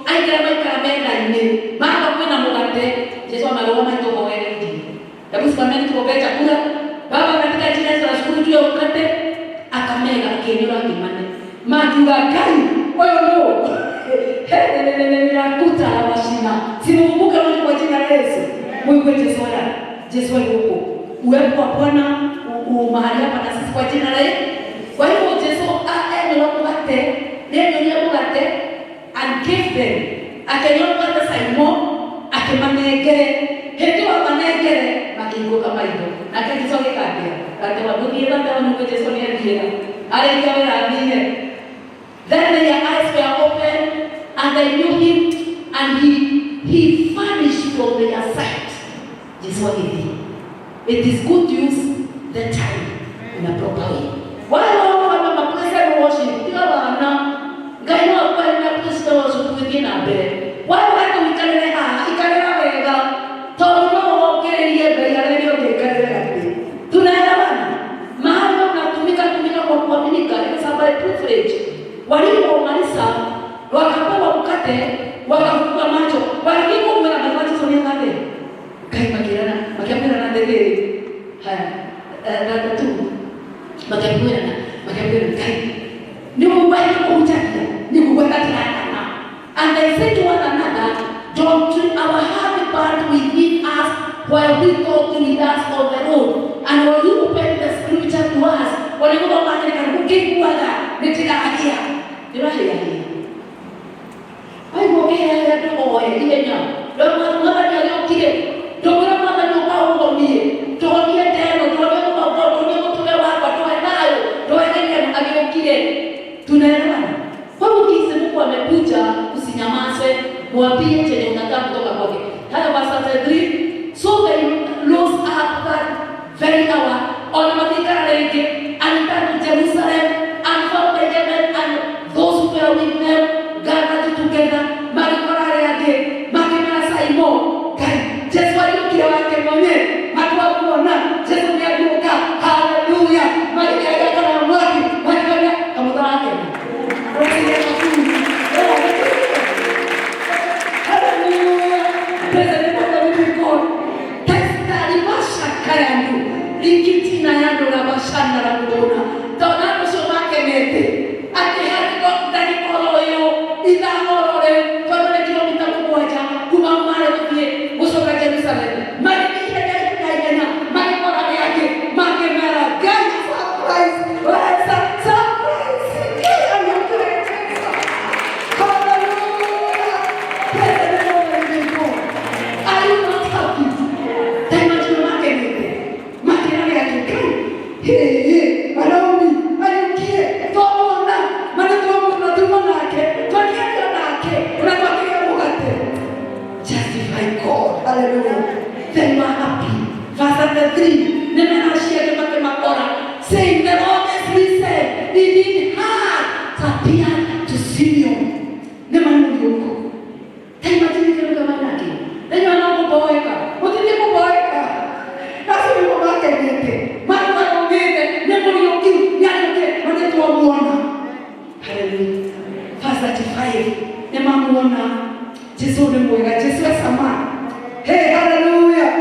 B: aingĩra maikara mena-inĩ maka kwina mugate Yesu amarũga maitũgo werendi. Hebu simameni tuombee chakula. Baba, katika jina la Yesu nashukuru juu ya mkate akamega akiendelea kimane. Majuga kai wewe no. Nakuta mashina. Simukumbuke Mungu kwa jina la Yesu. Mungu wetu Yesu wala. Yesu yuko. Uwepo wa Bwana mahali hapa na sisi kwa jina la Yesu. Kwa hivyo Yesu aendelea mkate, ndio mkate and give them. Akenyoa mkate Simon akimanegere. Heto amanegere makingo kama hivyo. Na kitu kikaambia. Kati wabudia kama Mungu Yesu ni aliye. Alikawa amine. Then their eyes were open and they knew him and he vanished from their sight. This is what he did. It is good to use the time in a proper way. Why don't we praise worship? Tell wana ngai no kwa na praise worship within our bed. Why don't we ikalera wega? Tono okerie bega leo ikalera. Tunaelewana? Mahali tunatumika kwa kuaminika kwa sababu privilege. Walipomaliza wakapewa mkate wakafunga macho walipomwona macho sonia ngale kai makirana na ndege haya tu makirana kai ni mubaya kujakia ni kubweka tena and they said to one another, don't treat our happy part within us while we talk with us on the road, and when you open the scripture to us walikuwa wanataka kukikuaga nitikahakia ndio hiyo. Ai mokea ya ndio oe ile nya. Ndio mwana ndio kile. Ndio mwana ndio kwa ngomie. Tuonie tena, tuonie kwa tuonie kutoka hapa tuwe nayo. Tuende ndio kile. Tunaelewana? Kwa hiyo Mungu amekuja usinyamaze, mwambie chenye unataka kutoka kwake. Haya verse 3. So they rose up that very hour on Matikaraike and returned to Jerusalem and found the heaven and those who were with them gathered together. Marikora yake makimera Simon kai Yesu alikuwa wake mwenyewe hatua kuona Yesu ni aliyoka. Haleluya. Marikora kana mwaki marikora kama wake haleluya. Present kwa Mungu testa libasha karandu likitina yando na bashanda la kuona tona kusoma kenete ati hako ndani koloyo ila orore kwa kilomita moja kuma mara kule kusoka Jerusalem mali ya kaina mali kwa yake makemera gani surprise wasa surprise kia mkuu haleluya. Present kwa Mungu are you not happy? Tena tunakenete makemera yake hey Naomi alikie tona maana tunatuma nake tukienda nake tunatokea mkate. Justify God. Hallelujah. Then we are happy. Verse 3. Nemenashia kama makora saying the Lord has listened. He did hard to appear to Simeon. Nemanu yuko. Tena tini kama nake. Tena anapoboeka. Utini kuboeka. Nasi mbobake nete. Hallelujah. Verse 35. Nemamuona Yesu ni mwema, Yesu sama. Hey, hallelujah.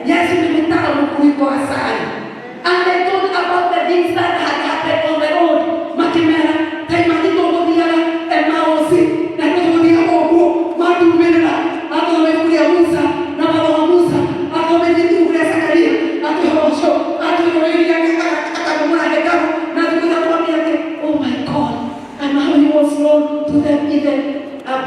B: Yesu ni mtamu kuliko asali. And they talk about the things that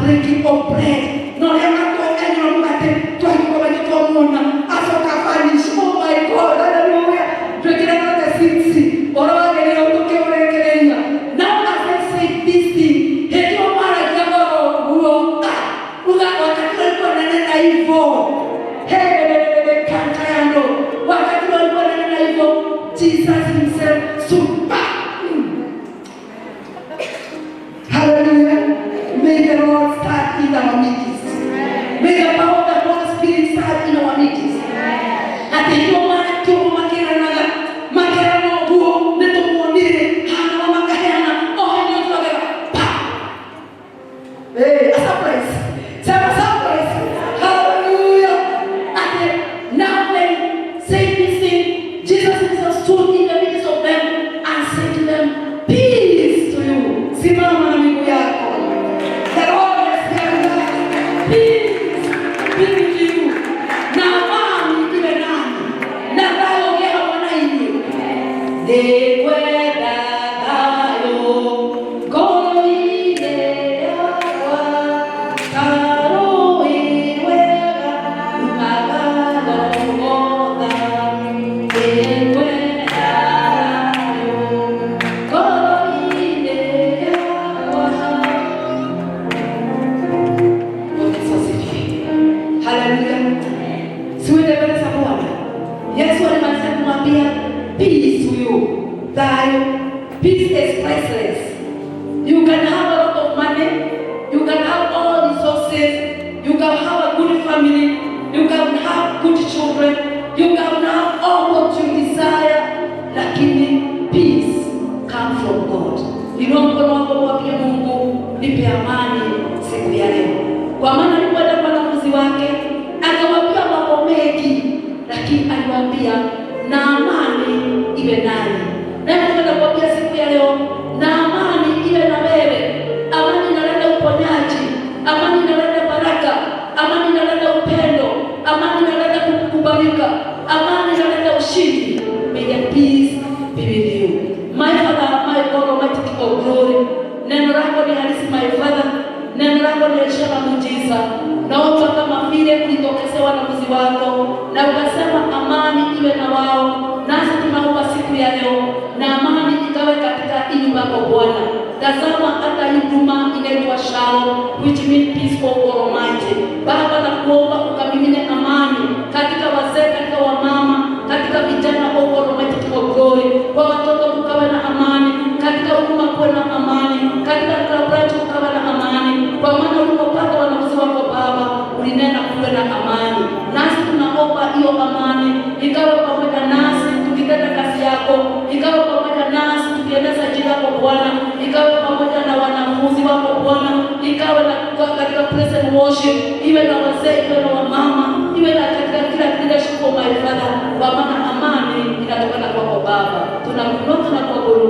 B: breaking of bread. No le mako enyo mkate twa kwa kwa mona asoka fanish. Oh my God, hallelujah. Tukira na sisi ora leo toke urekelenya. Now as I say this thing, hedio mara jambo huo uga wakati walikuwa nanena hivyo. Kantayano wakati walikuwa nanena hivyo, Jesus himself super. Hallelujah. May the Lord start in our midst. May the power of the Holy Spirit start in our midst. Atenyo mara kyo makera naga makera no huo neto muonire hana wamakahana ohenyo twagera pa. A surprise. Surprise. Hallelujah. And now they say this thing. Jesus himself stood in the midst of them and said to them, peace to you. Simama na miguu yako. The Lord has given us peace be with you. Na amani iwe nani. Na dayo geha wanaini. Dekweda dayo gono ile yawa karo iwega umagano moda. Dekweda dayo gono ile yawa. Hallelujah. Siwende mbele za Bwana. Yesu alimaliza kumwambia peace to you. Dayo. Peace is priceless. You can have a lot of money. You can have all resources. You can have a good family. You can have good children. You can have all what you desire. Lakini peace comes from God. Inua mkono wako mwambie Mungu, nipe amani siku ya leo. Kwa maana alikwenda kwa wanafunzi wake, akawaambia mambo mengi, lakini aliwaambia na amani iwe nani. Na nataka kuambia siku ya leo, na amani iwe na wewe. Amani inaleta uponyaji, amani inaleta baraka, amani inaleta upendo, amani inaleta kukubalika, amani inaleta ushindi. May the peace be with you. My Father, my God, Almighty King of glory. Neno lako ni halisi, my Father. Neno lako ni ishara muujiza. Naomba kama vile ulitokezea wanafunzi wako na ukasema amani iwe na wao, nasi tunaomba siku ya leo na amani ikawe katika nyumba yako Bwana. Tazama hata huduma inaitwa Shalom, which means peace for all Almighty. Baba, nakuomba ukamimine amani katika wazee, katika wamama, katika vijana kwa all Almighty King of glory. Kwa watoto kukawe na amani, katika huduma kuwe na amani, katika kila branch kukawe na amani. Kwa maana ulipopata wanafunzi wako Baba, ulinena kuwe na amani. Nasi tunaomba hiyo amani ikawe pamoja nasi tukitenda kazi yako, ikawe pamoja nasi tukieneza jina lako Bwana, ikawe pamoja na wanafunzi wako Bwana, ikawe na katika praise and worship, iwe na wazee, iwe na wamama, iwe na katika kila leadership of my Father. Kwa maana amani inatokana kwako Baba. Tunakuomba na kuabudu